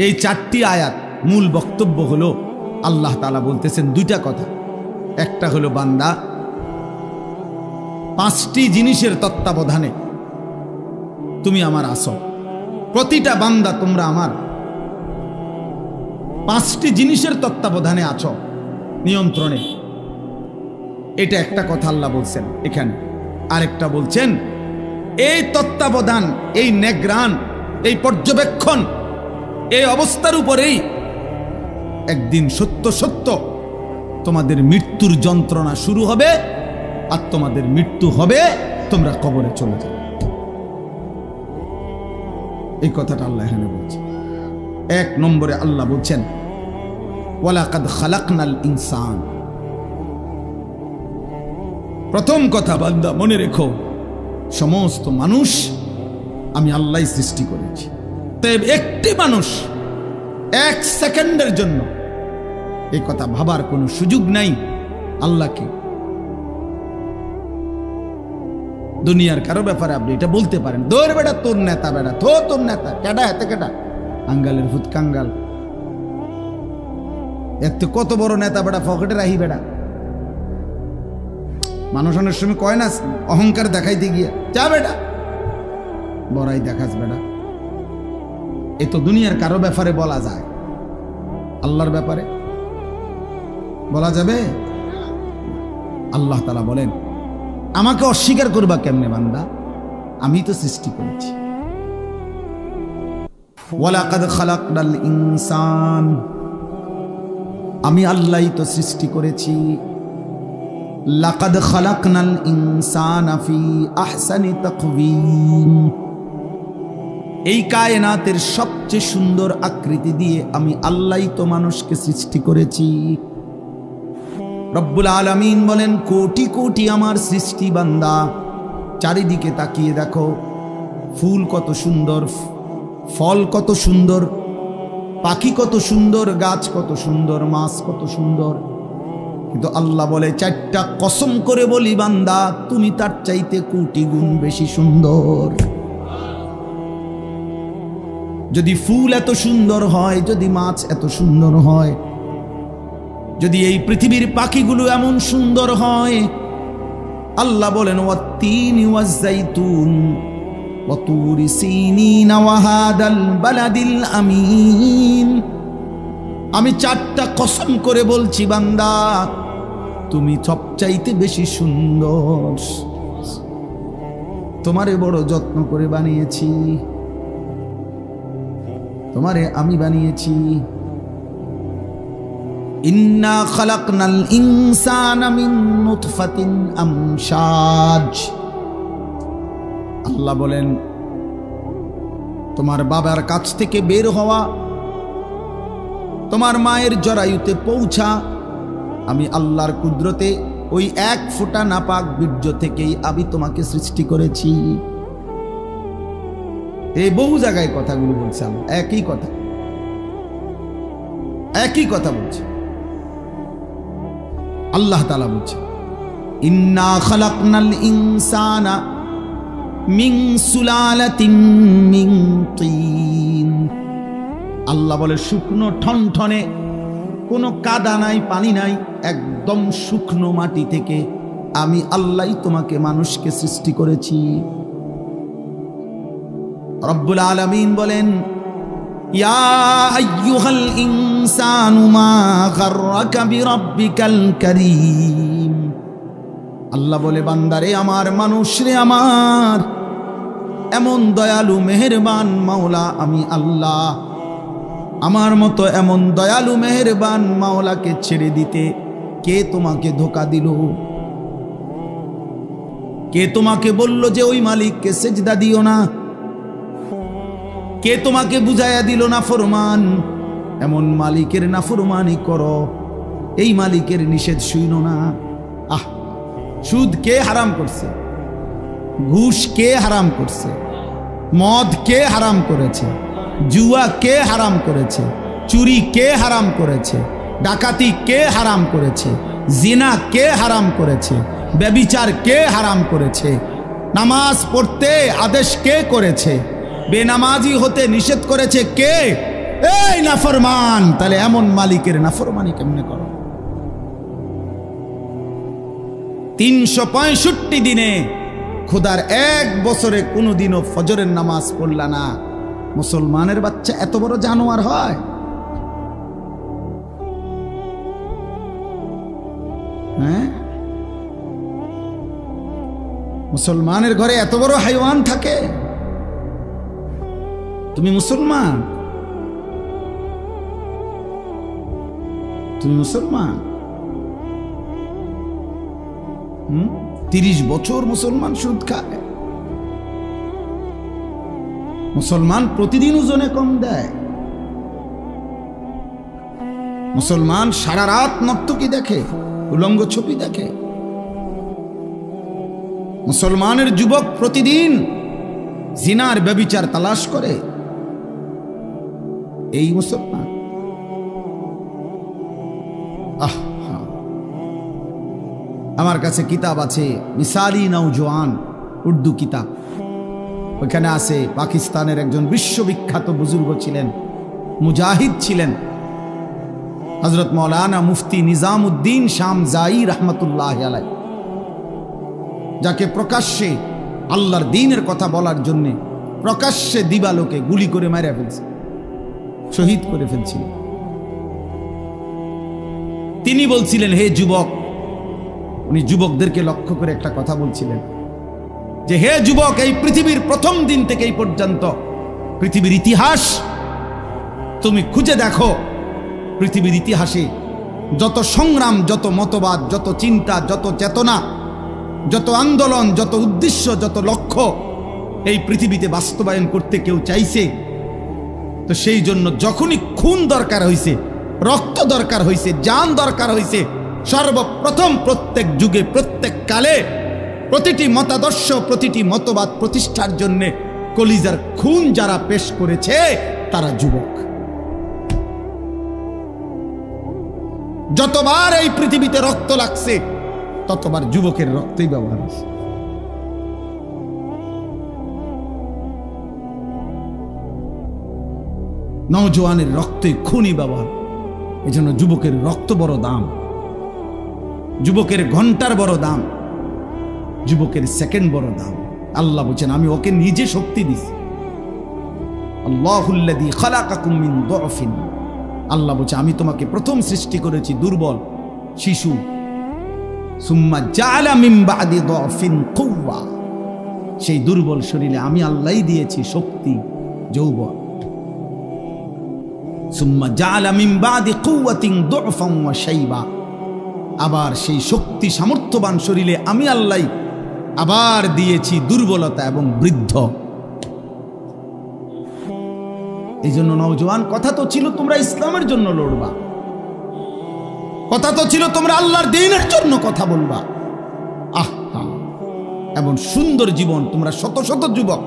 এই 4টি আয়াত মূল বক্তব্য হলো আল্লাহ তাআলা বলতেছেন 2টা কথা। একটা হলো বান্দা 5টি জিনিসের তত্ত্বাবধানে তুমি আমার আসো। প্রতিটা বান্দা তোমরা আমার 5টি জিনিসের তত্ত্বাবধানে আছো, নিয়ন্ত্রণে। এটা একটা কথা আল্লাহ বলছেন এখানে। আরেকটা বলছেন, এই তত্ত্বাবধান, এই নেগরান, এই পর্যবেক্ষণ, এই অবস্থার উপরেই একদিন সত্য সত্য তোমাদের মৃত্যুর যন্ত্রণা শুরু হবে, আর তোমাদের মৃত্যু হবে, তোমরা কবরে চলে যাবে। এই কথাটা আল্লাহ এখানে বলছেন। 1 নম্বরে আল্লাহ বলছেন, ওয়ালাকাদ খালাকনাল ইনসান। প্রথম কথা বান্দা মনে রেখো, সমস্ত মানুষ আমি আল্লাহই সৃষ্টি করেছি। তবে একটি মানুষ 1 সেকেন্ডের জন্য এই কথা ভাবার কোনো সুযোগ নাই আল্লাহকে। দুনিয়ার কারো ব্যাপারে আপনি এটা বলতে পারেন, দৌড় বেটা তোর নেতা, বেটা থো তোর নেতা, কেডা এতে কেডা, আঙ্গালের ভূত কাঙ্গাল, এত কত বড় নেতা বেটা, পকেটে রাহি বেটা। মানুষ অনেক সময় কয় না, অহংকার দেখাইতে গিয়ে, যা বেটা বড়াই দেখাস বেটা। এ তো দুনিয়ার কারো ব্যাপারে বলা যায়, আল্লাহর ব্যাপারে বলা যাবে? আল্লাহ তাআলা বলেন, আমাকে অস্বীকার করবা কেমনে বান্দা? আমি তো সৃষ্টি করেছি। ওয়ালাকাদ খালাকনাল ইনসান, আমি আল্লাহই তো সৃষ্টি করেছি। লাকাদ খালাকনাল ইনসানা ফি আহসানি তাকওয়িম, এই কায়নাতের সবচেয়ে সুন্দর আকৃতি দিয়ে আমি আল্লাহই তো মানুষকে সৃষ্টি করেছি। রব্বুল আলামিন বলেন, কোটি কোটি আমার সৃষ্টি বান্দা, চারিদিকে তাকিয়ে দেখো, ফুল কত সুন্দর, ফল কত সুন্দর, পাখি কত সুন্দর, গাছ কত সুন্দর, মাছ কত সুন্দর। কিন্তু আল্লাহ বলে, 4টা কসম করে বলি বান্দা, তুমি তার চাইতে কোটি গুণ বেশি সুন্দর। যদি ফুল এত সুন্দর হয়, যদি মাছ এত সুন্দর হয়, যদি এই পৃথিবীর পাখিগুলো এমন সুন্দর হয়, আল্লাহ বলেন, ওয়াত্তিনি ওয়াজ্জাইতুন ওয়া তুরি সিনিন ওয়া হাদাল বালাদিল আমিন। আমি 4টা কসম করে বলছি বান্দা, তুমি সবচাইতে বেশি সুন্দর। তোমারে বড় যত্ন করে বানিয়েছি, তোমারে আমি বানিয়েছি। ইন্না খালাকনাল ইনসানা মিন নুতফাতিন আমশাজ। আল্লাহ বলেন, তোমার বাবার কাছ থেকে বের হওয়া, তোমার মায়ের জরায়ুতে পৌঁছা, আমি আল্লাহর কুদরতে ওই এক ফোঁটা নাপাক বীর্য থেকেই আমি তোমাকে সৃষ্টি করেছি। এই বহু জায়গায় কথাগুলো বলছে, আমরা একই কথা বলছে। আল্লাহ তাআলা বলছে, ইন্না খালাকনাল ইনসানা মিন সুলালাতিন মিন তিন। আল্লাহ বলে, শুকনো ঠনঠনে, কোনো কাদা নাই, পানি নাই, একদম শুকনো মাটি থেকে আমি আল্লাহ তোমাকে মানুষকে সৃষ্টি করেছি। রব্বুল আলামিন বলেন, ইয়া আইয়ুহাল ইনসানু মা গাররাকা বিরাব্বিকাল কারীম। আল্লাহ বলে, বান্দারে আমার, মানুষ রে আমার, এমন দয়ালু মেহেরবান মাওলা আমি আল্লাহ। আমার মতো এমন দয়ালু মেহেরবান মাওলাকে ছেড়ে দিতে কে তোমাকে ধোঁকা দিল? কে তোমাকে বলল যে ওই মালিককে সেজদা দিও না? কে তোমাকে বুঝাইয়া দিল না ফরমান? এমন মালিকের নাফরমানি করো, এই মালিকের নিষেধ শুনো না। আহ, সুদ কে হারাম করছে? ঘুষ কে হারাম করছে? মদ কে হারাম করেছে? জুয়া কে হারাম করেছে? চুরি কে হারাম করেছে? ডাকাতি কে হারাম করেছে? জিনা কে হারাম করেছে? ব্যভিচার কে হারাম করেছে? নামাজ পড়তে আদেশ কে করেছে? বেনামাজি হতে নিষেধ করেছে কে? এই নাফরমান। তাহলে এমন মালিকের নাফরমানি কেমনে করো? 365 দিনে খোদার এক বছরে কোনোদিনও ফজরের নামাজ পড়লা না, মুসলমানের বাচ্চা এত বড় জানোয়ার হয়? হ্যাঁ, মুসলমানের ঘরে এত বড় হাইওয়ান থাকে? তুমি মুসলমান? তুমি মুসলমান? 30 বছর মুসলমান সুদ খায়। মুসলমান প্রতিদিন ওজনে কম দেয়। মুসলমান সারা রাত নর্তকী দেখে, উলঙ্গ ছবি দেখে। মুসলমানের যুবক প্রতিদিন জিনার ব্যভিচার তালাশ করে। এই মুসলমান। আমার কাছে কিতাব আছে, মিসালি নওজওয়ান, উর্দু কিতাব। ওইখানে আছে পাকিস্তানের একজন বিশ্ববিখ্যাত বুজুর্গ ছিলেন, মুজাহিদ ছিলেন, হযরত মাওলানা মুফতি নিজামউদ্দিন শামজাই রহমতুল্লাহ আলাইহি, যাকে প্রকাশ্যে আল্লাহর দ্বীনের কথা বলার জন্য প্রকাশ্যে দিবালোকে গুলি করে মারা ফেলছে, শহীদ করে ফেলছিলেন। তিনি বলছিলেন, হে যুবক, উনি যুবকদেরকে লক্ষ্য করে একটা কথা বলছিলেন যে, হে যুবক, এই পৃথিবীর প্রথম দিন থেকে এই পর্যন্ত পৃথিবীর ইতিহাস তুমি খুঁজে দেখো। পৃথিবীর ইতিহাসে যত সংগ্রাম, যত মতবাদ, যত চিন্তা, যত চেতনা, যত আন্দোলন, যত উদ্দেশ্য, যত লক্ষ্য এই পৃথিবীতে বাস্তবায়ন করতে কেউ চাইছে, তো সেই জন্য যখনই খুন দরকার হয়েছে, রক্ত দরকার হয়েছে, জান দরকার হয়েছে, সর্বপ্রথম প্রত্যেক যুগে, প্রত্যেক কালে প্রতিটি মতাদর্শ, প্রতিটি মতবাদ প্রতিষ্ঠার জন্য কলিজার খুন যারা পেশ করেছে তারা যুবক। যতবার এই পৃথিবীতে রক্ত লাগছে ততবার যুবকের রক্তই ব্যবহার হয়েছে। নওজোয়ানের রক্তই খুনি ব্যবহার। এই জন্য যুবকের রক্ত বড় দাম, যুবকের ঘন্টার বড় দাম, যুবকের সেকেন্ড বড় দাম। আল্লাহ বলেন, আমি ওকে নিজে শক্তি দিছি। আল্লাহুল্লাযী খালাকাকুম মিন দুআফিন। আল্লাহ বলছে, আমি তোমাকে প্রথম সৃষ্টি করেছি দুর্বল শিশু, সুম্মা জাআলা মিন বাদি দুআফিন কুওয়া। সেই দুর্বল শরীরে আমি আল্লাহই দিয়েছি শক্তি, যৌবন। সুম্মা জাআলা মিন বাদি কুওয়াতিন দুফান ওয়া শাইবা, আবার সেই শক্তি সামর্থ্যবান শরীরে আমি আল্লাহ আবার দিয়েছি দুর্বলতা এবং বৃদ্ধ। এই জন্য নওজোয়ান, কথা তো ছিল তোমরা ইসলামের জন্য লড়বা, কথা তো ছিল তোমরা আল্লাহর দ্বীনের জন্য কথা বলবা। আহা, এমন সুন্দর জীবন তোমরা, শত শত যুবক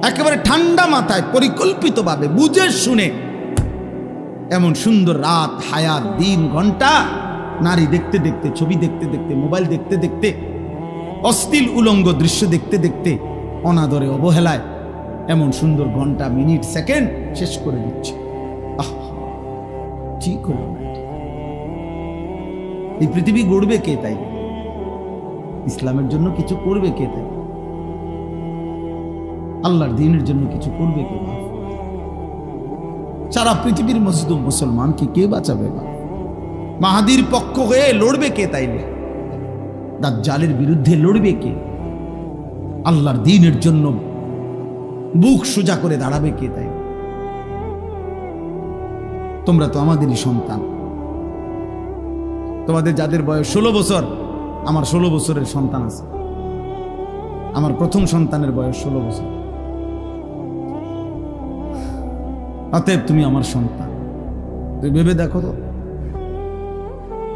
একেবারে ঠান্ডা মাথায় পরিকল্পিতভাবে বুঝে শুনে এমন সুন্দর রাত, হায়াত, দিন, ঘন্টা, নারী দেখতে দেখতে, ছবি দেখতে দেখতে, মোবাইল দেখতে দেখতে, অশ্লীল উলঙ্গ দৃশ্য দেখতে দেখতে, অনাদরে অবহেলায় এমন সুন্দর ঘন্টা, মিনিট, সেকেন্ড শেষ করে দিচ্ছে। ঠিক হলো না। এই পৃথিবী গড়বে কে? তাই ইসলামের জন্য কিছু করবে কে? তাই আল্লাহর দ্বীনের জন্য কিছু করবে কে? সারা পৃথিবীর মজলুম মুসলমানকে কে বাঁচাবে? মাহাদির পক্ষ হয়ে লড়বে কে? তাইলে দাজ্জালের বিরুদ্ধে লড়বে কে? আল্লাহর দ্বীনের জন্য বুক সোজা করে দাঁড়াবে কে? তাই তোমরা তো আমাদেরই সন্তান। তোমাদের যাদের বয়স 16 বছর, আমার 16 বছরের সন্তান আছে। আমার প্রথম সন্তানের বয়স 16 বছর। অতএব তুমি আমার সন্তান। তুই ভেবে দেখো তো,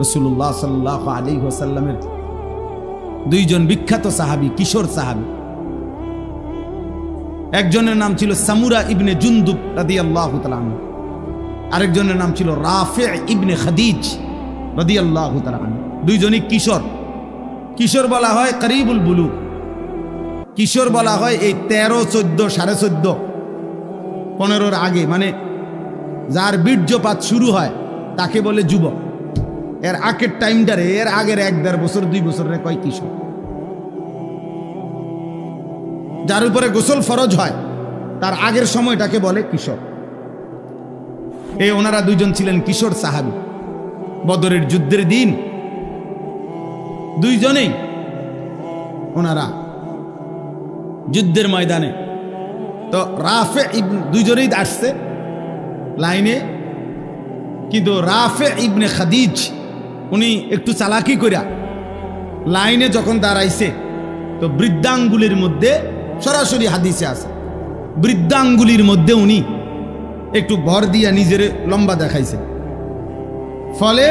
রাসূলুল্লাহ সাল্লাল্লাহু আলাইহি ওয়াসাল্লামের দুইজন বিখ্যাত সাহাবী, কিশোর সাহাবী, একজনের নাম ছিল সামুরা ইবনে জুনদুব রাদিয়াল্লাহু তাআলা আনহু, আরেকজনের নাম ছিল রাফি ইবনে খাদিজ রাদিয়াল্লাহু তাআলা আনহু। দুইজনই কিশোর। কিশোর বলা হয় করিবুল বুলুগ, কিশোর বলা হয় এই 13, 14, 14.5, 15-র আগে, মানে যার বীর্যপাত শুরু হয় তাকে বলে যুবক। এর আগের টাইমটারে, এর আগের 1-1.5 বছর 2 বছরের কয় কিশোর। যার উপরে গোসল ফরজ হয় তার আগের সময়টাকে বলে কিশোর। এই ওনারা দুইজন ছিলেন কিশোর সাহাবী। বদরের যুদ্ধের দিন দুইজনেই ওনারা যুদ্ধের ময়দানে, তো রাফে দুইজনেই আসছে লাইনে, কিন্তু রাফে ইবনে খাদিজ উনি একটু চালাকি কইরা লাইনে যখন দাঁড়াইছে, তো বৃদ্ধাঙ্গুলির মধ্যে, সরাসরি হাদিসে আছে, বৃদ্ধাঙ্গুলির মধ্যে উনি একটু ভর দিয়া নিজের লম্বা দেখাইছে। ফলে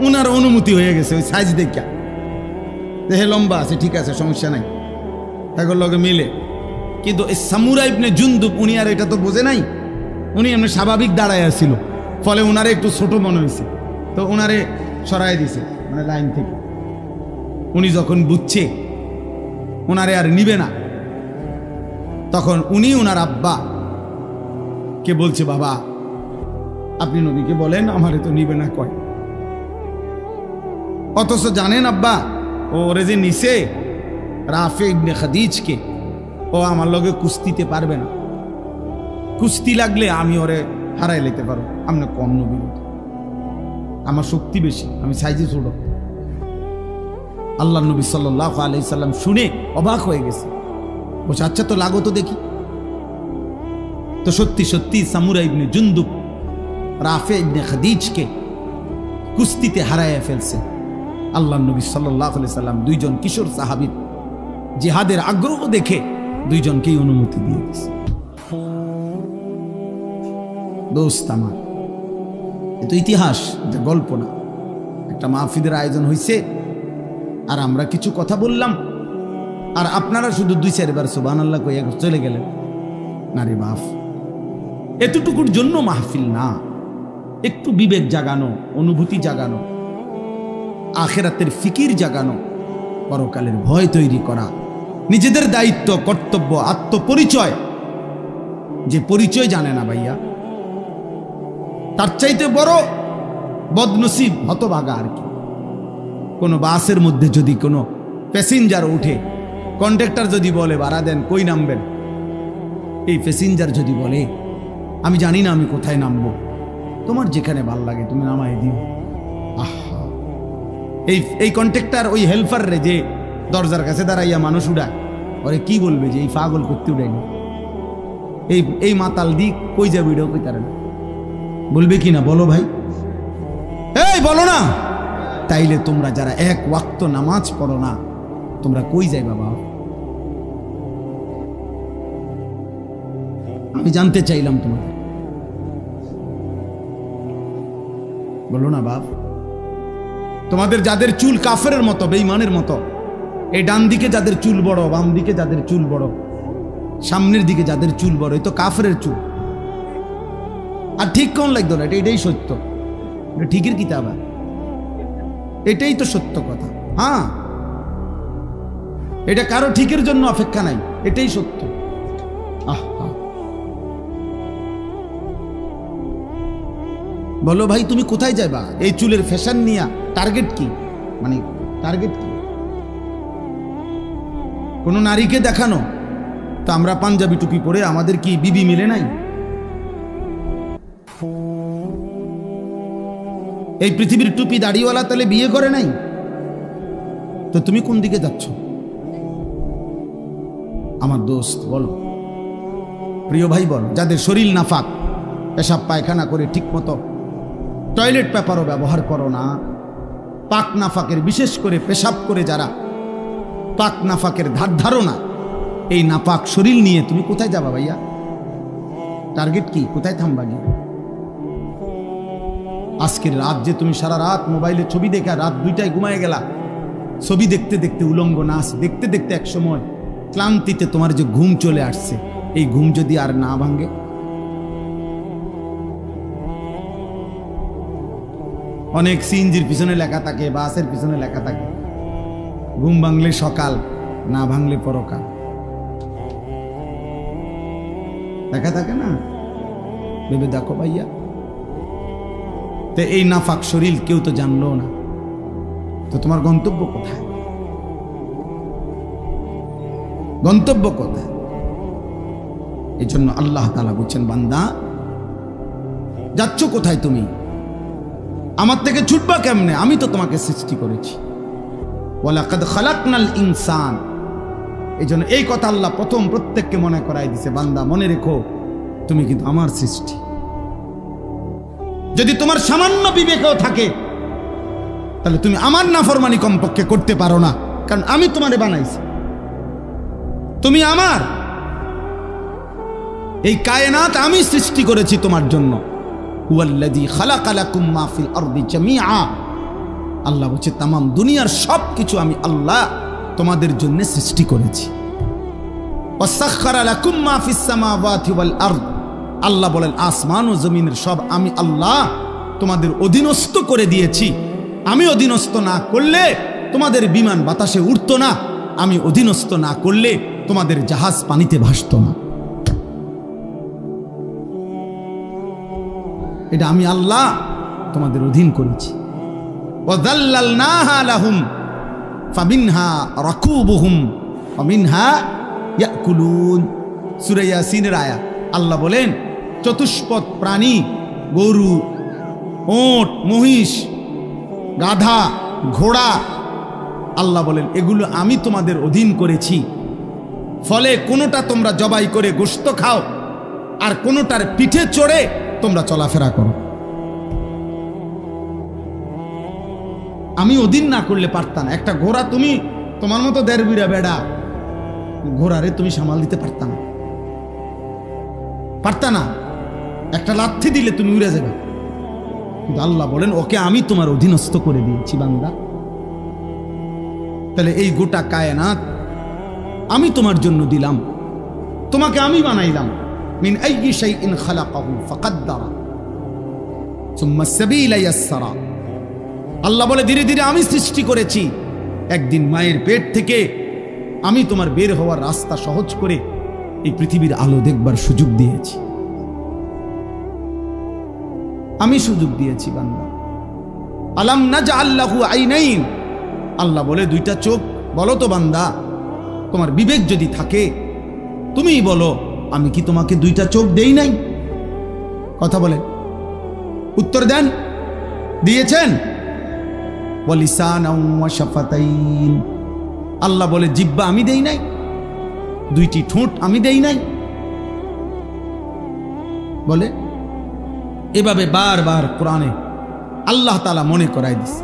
উনার অনুমতি হয়ে গেছে ওই সাইজ দেখা, দেখে লম্বা আছে, ঠিক আছে, সমস্যা নাই, তাদের লগে মিলে। কিন্তু এই সামুরা ইবনে জুনদুব উনি আর এটা তো বোঝে নাই, উনি এমনি স্বাভাবিক দাঁড়ায় আসছিল। ফলে উনারে একটু ছোট মনে হয়েছে, তো উনারে সরাই দিছে মানে লাইন থেকে। উনি যখন বুঝছে উনারে আর নিবে না, তখন উনি উনার আব্বা কে বলছে, বাবা আপনি নবীকে বলেন আমারে তো নিবে না কয়। অথচ জানেন আব্বা, ওরে যে নিছে রাফে ইবনে খাদিজকে, ও আমার লগে কুস্তিতে পারবে না, কুস্তি লাগলে আমি ওরে হারাই লেতে পারো, আমি না কম নবী, আমার শক্তি বেশি, আমি সাইজে ছোট। আল্লাহ নবী সাল্লাল্লাহু আলাইহি সাল্লাম শুনে অবাক হয়ে গেছে, বলছে আচ্ছা তো লাগো তো দেখি। তো সত্যি সত্যি সামুরা ইবনে জুনদুব রাফে ইবনে খাদিজকে কুস্তিতে হারাইয়া ফেলছে। আল্লাহ নবী সাল্লাল্লাহু আলাইহি সাল্লাম দুইজন কিশোর সাহাবীর জিহাদের আগ্রহ দেখে দুইজনকেই অনুমতি দিয়ে দিয়েছে। দোস্ত আমার, এ তো ইতিহাস, এটা গল্প না। একটা মাহফিলের আয়োজন হয়েছে আর আমরা কিছু কথা বললাম, আর আপনারা শুধু 2-4 বার সুবহানাল্লাহ কইয়া চলে গেলেন। না রে বাপ, এতটুকুর জন্য মাহফিল না। একটু বিবেক জাগানো, অনুভূতি জাগানো, আখিরাতের ফিকির জাগানো, পরকালের ভয় তৈরি করা, নিজেদের দায়িত্ব, কর্তব্য, আত্মপরিচয়। যে পরিচয় জানে না ভাইয়া, তার চাইতে বড় বদনসিব, হতভাগা আর কি। কোনো বাসের মধ্যে যদি কোনো প্যাসেঞ্জার উঠে, কন্ডাক্টর যদি বলে ভাড়া দেন, কই নামবেন, এই প্যাসেঞ্জার যদি বলে আমি জানি না আমি কোথায় নামবো, তোমার যেখানে ভাল লাগে তুমি নামাই দিও। আহা, এই কন্ট্রাক্টর ওই হেল্পার রে যে দরজার কাছে দাঁড়াইয়া মানুষ উড়ায়, ওরে কি বলবে যে এই পাগল করতে উড়াইনি, এই মাতাল দিক কই যাবে, এটাও কইতারে না। বলবে কি না বলো ভাই, এই বলো না। তাইলে তোমরা যারা এক ওয়াক্ত নামাজ পড়ো না, তোমরা কই যাই বাবা? আমি জানতে চাইলাম তোমাদের, বলো না বাপ। তোমাদের যাদের চুল কাফেরের মতো, বেঈমানের মতো, এই ডান দিকে যাদের চুল বড়, বাম দিকে যাদের চুল বড়, সামনের দিকে যাদের চুল বড়, এই তো কাফেরের চুল। আর ঠিক কোন লাগতো না, এটাই সত্য, এটা ঠিকের কিতাব, এটাই তো সত্য কথা। হ্যাঁ, এটা কারো ঠিকের জন্য অপেক্ষা নাই, এটাই সত্য। বলো ভাই, তুমি কোথায় যাবা এই চুলের ফ্যাশন নিয়া? টার্গেট কি? মানে টার্গেট কি? কোন নারীকে দেখানো? তো আমরা পাঞ্জাবি টুপি পরে আমাদের কি বিবি মিলে নাই? এই পৃথিবীর টুপি দাড়িওয়ালা তাহলে বিয়ে করে নাই? তো তুমি কোন দিকে যাচ্ছ আমার দোস্ত? বলো প্রিয় ভাই, বলো। যাদের শরীর নাফাক, পেশাব পায়খানা করে ঠিক মতো টয়লেট পেপারও ব্যবহার করো না, পাক নাফাকের, বিশেষ করে পেশাব করে যারা পাক নাফাকের ধার ধারো না, এই নাপাক শরীর নিয়ে তুমি কোথায় যাবা ভাইয়া? টার্গেট কি? কোথায় থামবা গিয়ে? আজকের রাত যে তুমি সারা রাত মোবাইলে ছবি দেখে রাত 2টায় ঘুমায় গেলা, ছবি দেখতে দেখতে, উলঙ্গ নাচ দেখতে দেখতে এক সময় ক্লান্তিতে তোমার যে ঘুম চলে আসছে, এই ঘুম যদি আর না ভাঙে? অনেক সিএনজির পিছনে লেখা থাকে, বাসের পিছনে লেখা থাকে, ঘুম ভাঙলে সকাল, না ভাঙলে পরকাল, লেখা থাকে না? ভেবে দেখো ভাইয়া। তো এই নাফাক শরীর কেউ তো জানলো না, তো তোমার গন্তব্য কোথায়? গন্তব্য কোথায়? এই জন্য আল্লাহ তাআলা বলছেন, বান্দা যাচ্ছ কোথায় তুমি? আমার থেকে ছুটবা কেমনে? আমি তো তোমাকে সৃষ্টি করেছি। ওয়ালাকাদ খালাকনাল ইনসান। এই জন্য এই কথা আল্লাহ প্রথম প্রত্যেককে মনে করাই দিছে, বান্দা মনে রেখো তুমি কিন্তু আমার সৃষ্টি। যদি তোমার সামান্য বিবেকও থাকে, তাহলে তুমি আমার নাফরমানি কমপক্ষে করতে পারো না, কারণ আমি তোমারে বানাইছি, তুমি আমার। এই কায়নাত আমি সৃষ্টি করেছি তোমার জন্য। হুয়াল্লাযী খালাকা লাকুম মা ফিল আরদি জামিআ। আল্লাহ বলছে তামাম দুনিয়ার সব কিছু আমি আল্লাহ তোমাদের জন্য সৃষ্টি করেছি। ওয়াসাখখারা লাকুম মা ফিস সামাওয়াতি ওয়াল আরদ। আল্লাহ বলেন আসমান ও জমিনের সব আমি আল্লাহ তোমাদের অধীনস্থ করে দিয়েছি। আমি অধীনস্থ না করলে তোমাদের বিমান বাতাসে উড়তো না, আমি অধীনস্থ না করলে তোমাদের জাহাজ পানিতে ভাসতো না। এটা আমি আল্লাহ তোমাদের অধীন করেছি। ওয়াযাল্লালনাহা লাহুম ফামিনহা রাকুবুহুম ওয়া মিনহা ইয়াকুলুন। সূরা ইয়াসিনের আয়াত। আল্লাহ বলেন চতুষ্পদ প্রাণী, গরু, ওট, মহিষ, গাধা, ঘোড়া, আল্লাহ বলেন এগুলো আমি তোমাদের অধীন করেছি। ফলে কোনোটা তোমরা জবাই করে গোশত খাও, আর কোনোটার পিঠে চড়ে তোমরা চলাফেরা করো। আমি অধীন না করলে পারতাম না। একটা ঘোড়া তুমি তোমার মতো দেড় বিরা বেড়া ঘোড়ারে তুমি সামাল দিতে পারতাম না, পারতা না। একটা লাথি দিলে তুমি উড়ে যাবে। কিন্তু আল্লাহ বলেন ওকে আমি তোমার অধীনস্থ করে দিয়েছি বান্দা। তাহলে এই গোটা কায়নাত আমি তোমার জন্য দিলাম, তোমাকে আমি বানাইলাম। মিন আইয়ি শাইইন খালাকাহু ফাকাদ্দারা সুম্মা সাবিলা ইয়াসসারা। আল্লাহ বলে ধীরে ধীরে আমি সৃষ্টি করেছি। একদিন মায়ের পেট থেকে আমি তোমার বের হওয়ার রাস্তা সহজ করে এই পৃথিবীর আলো দেখবার সুযোগ দিয়েছি। আমি সুযোগ দিয়েছি বান্দা। আলাম নাজআল লাহু আইনাইন। আল্লাহ বলে দুইটা চোখ। বলো তো বান্দা, তোমার বিবেক যদি থাকে তুমিই বলো, আমি কি তোমাকে দুইটা চোখ দেই নাই? কথা বলে উত্তর দেন। দিয়েছেন? ওয়া লিসানাও ওয়া শাফাতাইন। আল্লাহ বলে জিহ্বা আমি দেই নাই? দুইটি ঠোঁট আমি দেই নাই? বলে এভাবে বারবার কোরআনে আল্লাহ তাআলা মনে করাই দিছে,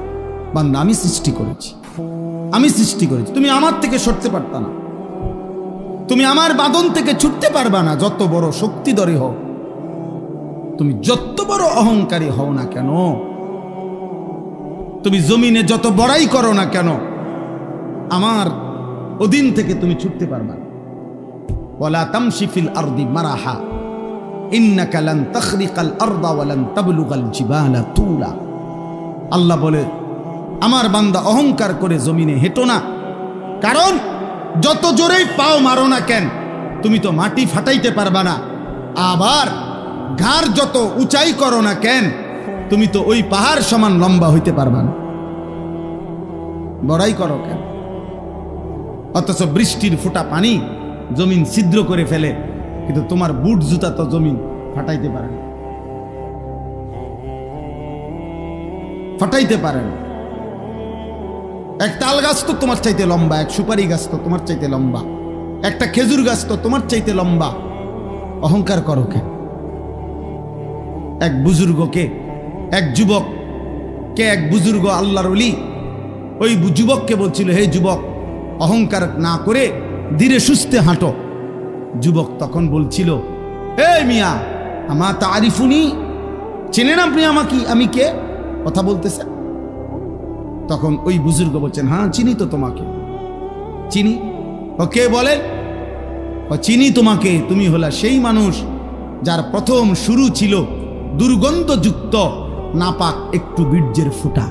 বান্দা আমি সৃষ্টি করেছি, আমি সৃষ্টি করেছি, তুমি আমার থেকে সরতে পারতা না, তুমি আমার বাঁধন থেকে ছুটতে পারবা না। যত বড় শক্তিধরী হও, তুমি যত বড় অহংকারী হও না কেন, তুমি জমিনে যত বড়াই করো না কেন, আমার অধীন থেকে তুমি ছুটতে পারবা না। ওয়ালা তামশি ফিল আরদি মারাহা ইন্নাকা লান তাখরিকাল আরদা ওয়া লান তাবলুগাল জিবালা তুলা। আল্লাহ বলে, আমার বান্দা অহংকার করে জমিনে হেঁটো না, কারণ যত জোরেই পাও মারো না কেন, তুমি তো মাটি ফাটাইতে পারবা না। আবার ঘাড় যত উঁচাই করো না কেন, তুমি তো ওই পাহাড় সমান লম্বা হইতে পারবা না। বড়াই করো কেন? অথচ বৃষ্টির ফোঁটা পানি জমিন ছিদ্র করে ফেলে, কিন্তু তোমার বুট জুতা তো জমিন ফাটাইতে পারে না, ফাটাইতে পারে না। এক তাল গাছ তো তোমার চাইতে লম্বা, এক সুপারি গাছ তো তোমার চাইতে লম্বা, একটা খেজুর গাছ তো তোমার চাইতে লম্বা। অহংকার করো কেন? এক বুজুর্গকে, এক যুবককে, এক বুজুর্গ আল্লাহর ওলি ওই যুবককে বলছিল, হে যুবক, অহংকার না করে ধীরে সুস্থে হাঁটো। যুবক তখন বলছিল, হে মিয়া, আমা তারিফুনি, চেনেন আপনি আমাকে, আমি কে? কথা বলতেছে। তখন ওই বুজুর্গ বলছেন, হ্যাঁ চিনি তো তোমাকে, চিনি। ও কে বলেন? ও চিনি তোমাকে, তুমি হলা সেই মানুষ যার প্রথম শুরু ছিল দুর্গন্ধযুক্ত নাপাক একটু বীর্যের ফুটা।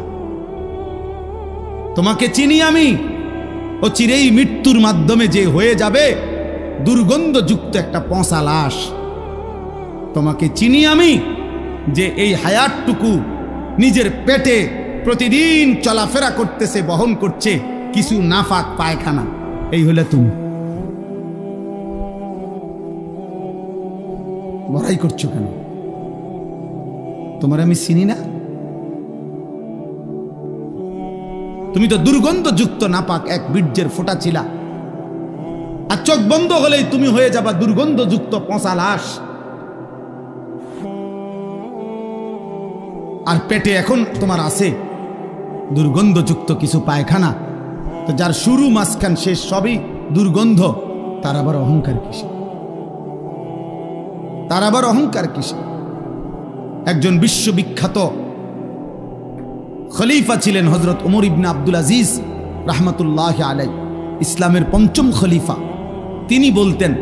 তোমাকে চিনি আমি, ও চিরেই মৃত্যুর মাধ্যমে যে হয়ে যাবে দুর্গন্ধযুক্ত একটা পচা লাশ। তোমাকে চিনি আমি, যে এই হায়াতটুকু নিজের পেটে প্রতিদিন চলাফেরা করতেছে, বহন করছে কিছু নাফাক পায়খানা। এই হলে তুমি। বড়াই করছো কেন? তোমার আমি চিনি না? তুমি তো দুর্গন্ধযুক্ত নাপাক এক বীর্যের ফোঁটা ছিলা, আর চোখ বন্ধ হলেই তুমি হয়ে যাবা দুর্গন্ধযুক্ত পচা লাশ। আর পেটে এখন তোমার আছে দুর্গন্ধযুক্ত কিছু পায়খানা। তো যার শুরু মাঝখান শেষ সবই দুর্গন্ধ, তার আবার অহংকার কিসে? তার আবার অহংকার কিসে? একজন বিশ্ববিখ্যাত খলিফা ছিলেন হযরত ওমর ইবনে আব্দুল আজিজ রাহমাতুল্লাহি আলাইহি, ইসলামের পঞ্চম খলিফা। তিনি বলতেন,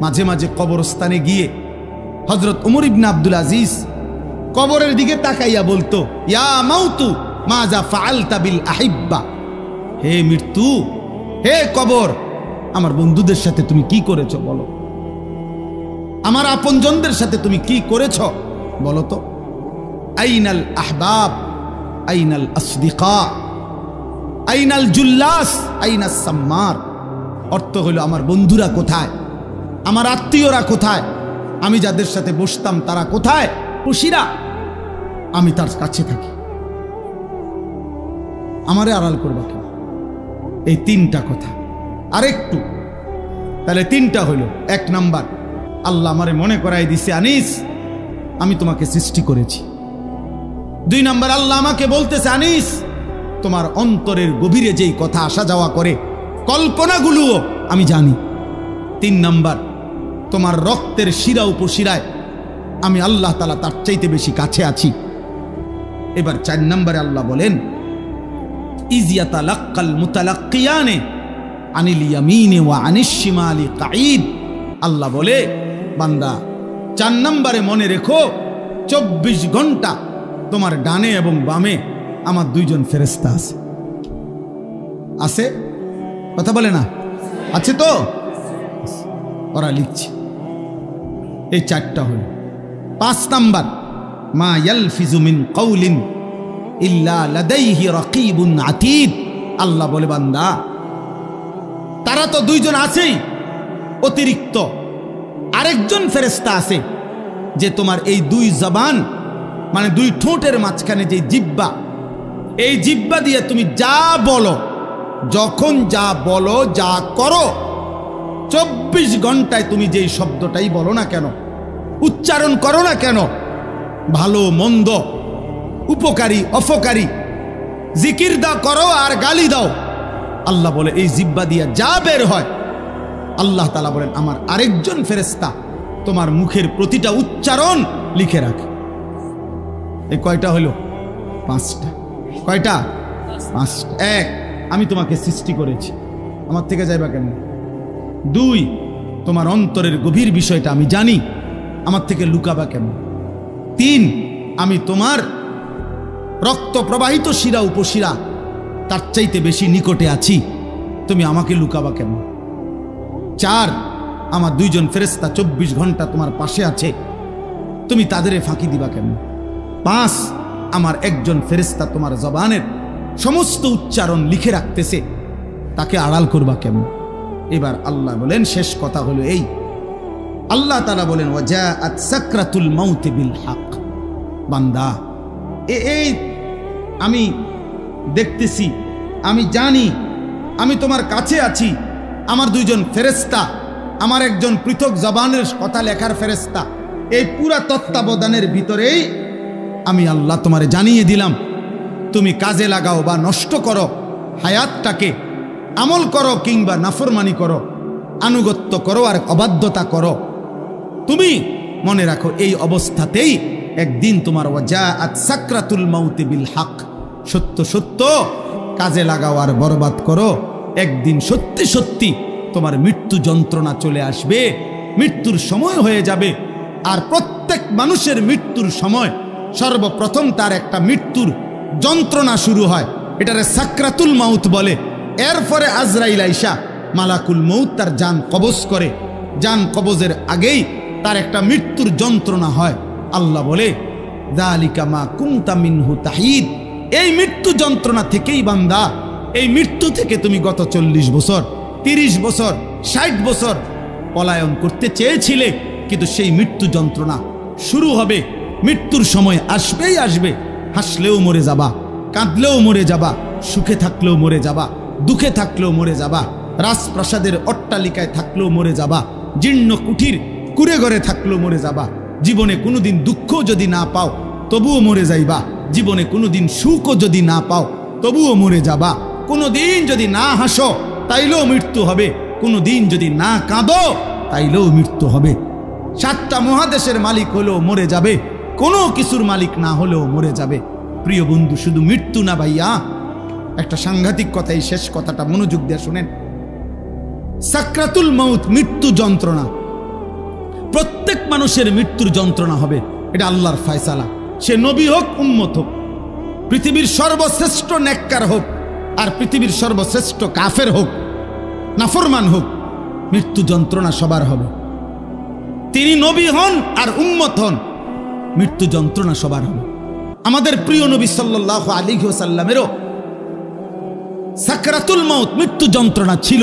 মাঝে মাঝে কবরস্থানে গিয়ে হযরত ওমর ইবনে আব্দুল আজিজ কবরের দিকে তাকাইয়া বলতো, ইয়া মাউতু মাজা ফাআলতা বিল আহিব্বা, হে মৃত্যু, হে কবর, আমার বন্ধুদের সাথে তুমি কি করেছো বলো, আমার আপনজনদের সাথে তুমি কি করেছো বলো তো। আইনাল আহবাব, আইনাল আসদিকা, আইনাল জুল্লাস, আইনাস সাম্মার। অর্থ হলো, আমার বন্ধুরা কোথায়, আমার আত্মীয়রা কোথায়, আমি যাদের সাথে বসতাম তারা কোথায়, খুশিরা, আমি তার কাছে থাকি, আমারে আড়াল করবা কেন? এই তিনটা কথা। আরেকটু, তাহলে তিনটা হলো। এক নাম্বার, আল্লাহ আমারে মনে করাই দিছে, আনিস আমি তোমাকে সৃষ্টি করেছি। দুই নাম্বার, আল্লাহ আমাকে বলতেছে, আনিস তোমার অন্তরের গভীরে যেই কথা আসা যাওয়া করে কল্পনাগুলোও আমি জানি। তিন নাম্বার, তোমার রক্তের শিরা উপশিরায় আমি আল্লাহ তাআলা তার চাইতে বেশি কাছে আছি। এবার চার নম্বরে আল্লাহ বলেন, ইয ইয়াতালাক্কাল মুতালাক্কিয়ানে আনিল ইয়ামিনে ওয়া আনিশ শিমালি কাঈদ। আল্লাহ বলে, বান্দা 4 নম্বরে মনে রেখো, 24 ঘন্টা তোমার ডানে এবং বামে আমার 2 জন ফেরেশতা আছে। আছে? কথা বলে না? আছে তো? ওরা লিখছে। এই 4টা হলো। 5 নাম্বার, মা ইয়ালফিজু মিন কাউলিন ইল্লা লাদাইহি রাকিবুন আতীদ। আল্লাহ বলে, বান্দা তারা তো 2 জন আছেই, অতিরিক্ত আরেকজন ফেরেশতা আছে যে তোমার এই 2 জবান, মানে 2 ঠোঁটের মাঝখানে যে জিহ্বা, এই জিহ্বা দিয়ে তুমি যা বলো, যখন যা বলো, যা করো, 24 ঘন্টায় তুমি যেই শব্দটাই বলো না কেন, উচ্চারণ করো না কেন, ভালো মন্দ, উপকারী অপকারী, জিকির দাও করো আর গালি দাও, আল্লাহ বলে এই জিহ্বা দিয়া যা বের হয়, আল্লাহ তাআলা বলেন আমার আরেকজন ফেরেশতা তোমার মুখের প্রতিটা উচ্চারণ লিখে রাখে। এই কয়টা হলো? 5টা। কয়টা? 5টা। 1, আমি তোমাকে সৃষ্টি করেছি, আমার থেকে যাইবা কেন? 2, তোমার অন্তরের গভীর বিষয়টা আমি জানি, আমার থেকে লুকাবা কেন? 3, আমি তোমার রক্ত প্রবাহিত শিরা উপশিরা তার চাইতে বেশি নিকটে আছি, তুমি আমাকে লুকাবা কেন? 4, আমার 2 জন ফেরেশতা 24 ঘন্টা তোমার পাশে আছে, তুমি তাদের ফাঁকি দিবা কেন? 5, আমার একজন ফেরেশতা তোমার জবানের সমস্ত উচ্চারণ লিখে রাখতেছে, তাকে আড়াল করবা কেন? এবার আল্লাহ বলেন শেষ কথা হলো এই, আল্লাহ তাআলা বলেন ওয়াজাআত সাকরাতুল মাউত বিল হক। বান্দা এই আমি দেখতেছি, আমি জানি, আমি তোমার কাছে আছি, আমার 2 জন ফেরেশতা, আমার একজন পৃথক জবানের কথা লেখার ফেরেশতা, এই পুরা তত্ত্বাবধানের ভিতরেই আমি আল্লাহ তোমারে জানিয়ে দিলাম, তুমি কাজে লাগাও বা নষ্ট করো হায়াতটাকে, আমল করো কিংবা নাফরমানি করো, আনুগত্য করো আর অবাধ্যতা করো, তুমি মনে রাখো এই অবস্থাতেই একদিন তোমার ওয়াজাআত সাকরাতুল মাউত বিল হক, সত্য সত্য কাজে লাগাও আর বরবাদ করো, একদিন সত্যি সত্যি তোমার মৃত্যু যন্ত্রণা চলে আসবে, মৃত্যুর সময় হয়ে যাবে। আর প্রত্যেক মানুষের মৃত্যুর সময় সর্বপ্রথম তার একটা মৃত্যুর যন্ত্রণা শুরু হয়, এটারে সাকরাতুল মাউত বলে। এরপরে আজরাইল আইসা মালাকুল মউত তার জান কবজ করে, জান কবজের আগেই তার একটা মৃত্যুর যন্ত্রণা হয়। আল্লাহ বলে যালিকা মা কুনতা মিনহু তাহিদ, এই মৃত্যু যন্ত্রণা থেকেই বান্দা, এই মৃত্যু থেকে তুমি গত 40 বছর 30 বছর 60 বছর পলায়ন করতে চেয়েছিলে, কিন্তু সেই মৃত্যু যন্ত্রণা শুরু হবে, মৃত্যুর সময় আসবেই আসবে। হাসলেও মরে যাবা, কাঁদলেও মরে যাবা, সুখে থাকলেও মরে যাবা, দুঃখে থাকলেও মরে যাবা, রাজপ্রাসাদের অট্টালিকায় থাকলেও মরে যাবা, জীর্ণ কুঠির কুড়ে ঘরে থাকলেও মরে যাবা। জীবনে কোনোদিন দুঃখ যদি না পাও তবুও মরে যাইবা, জীবনে কোনোদিন সুখও যদি না পাও তবুও মরে যাবা, কোনোদিন যদি না হাসো তাইলেও মৃত্যু হবে, কোনোদিন যদি না কাঁদো তাইলেও মৃত্যু হবে। 7টা মহাদেশের মালিক হলেও মরে যাবে, কোনো কিছুর মালিক না হলেও মরে যাবে। প্রিয় বন্ধু, শুধু মৃত্যু না ভাইয়া, একটা সাংঘাতিক কথা, এই শেষ কথাটা মনোযোগ দিয়ে শুনেন। সাকরাতুল মাউত মৃত্যু যন্ত্রণা, প্রত্যেক মানুষের মৃত্যুর যন্ত্রণা হবে, এটা আল্লাহর ফয়সালা। সে নবী হোক, উম্মত হোক, পৃথিবীর সর্বশ্রেষ্ঠ নেককার হোক আর পৃথিবীর সর্বশ্রেষ্ঠ কাফের হোক, নাফরমান হোক, মৃত্যু যন্ত্রণা সবার হবে। তিনি নবী হন আর উম্মত হন, মৃত্যু যন্ত্রণা সবার হবে। আমাদের প্রিয় নবী সাল্লাল্লাহু আলাইহি ওয়াসাল্লামেরও সাকরাতুল মাউত মৃত্যু যন্ত্রণা ছিল,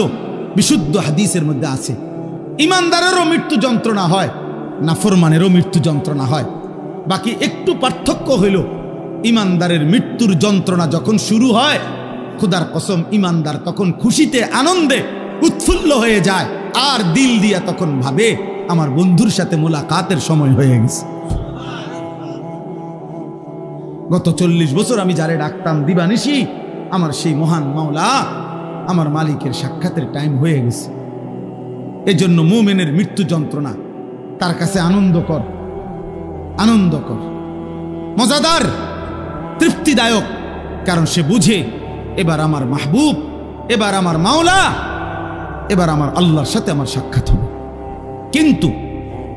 বিশুদ্ধ হাদিসের মধ্যে আছে। ইমানদারেরও মৃত্যু যন্ত্রণা হয়, নাফরমানেরও মৃত্যু যন্ত্রণা হয়। বাকি একটু পার্থক্য হইল, ইমানদারের মৃত্যুর যন্ত্রণা যখন শুরু হয়, খোদার কসম ইমানদার তখন খুশিতে আনন্দে উৎফুল্ল হয়ে যায়, আর দিল দিয়া তখন ভাবে আমার বন্ধুর সাথে মোলাকাতের সময় হয়ে গেছে। গত 40 বছর আমি যারে ডাকতাম দিবানিশি, আমার সেই মহান মাওলা, আমার মালিকের সাক্ষাতের টাইম হয়ে গেছে। এজন্য মুমিনের মৃত্যু যন্ত্রণা তার কাছে আনন্দকর, আনন্দকর, মজাদার, তৃপ্তিদায়ক, কারণ সে বুঝে এবার আমার মাহবুব, এবার আমার মাওলা, এবার আমার আল্লাহর সাথে আমার সাক্ষাৎ হবে। কিন্তু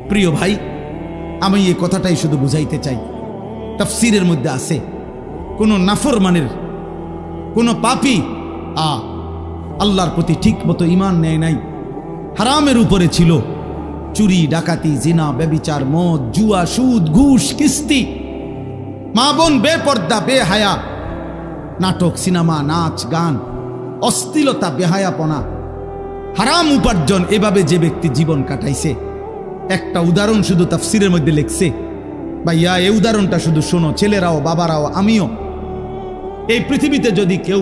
প্রিয় ভাই, আমি এই কথাটাই শুধু বুঝাইতে চাই, তাফসীরের মধ্যে আছে কোন নাফরমানের, কোন পাপী আল্লাহর প্রতি ঠিক মতো ঈমান নেয় নাই, হারামের উপরে ছিল, চুরি ডাকাতি জিনা ব্যভিচার মদ জুয়া সুদ ঘুষ কিস্তি, মা বোন বেপর্দা বেহায়া, নাটক সিনেমা নাচ গান, অশ্লীলতা বেহায়াপনা, হারাম উপার্জন, এভাবে যে ব্যক্তি জীবন কাটাইছে, একটা উদাহরণ শুধু তাফসীরের মধ্যে লিখছে। ভাইয়া এই উদাহরণটা শুধু শোনো, ছেলেরাও বাবারাও আমিও। এই পৃথিবীতে যদি কেউ,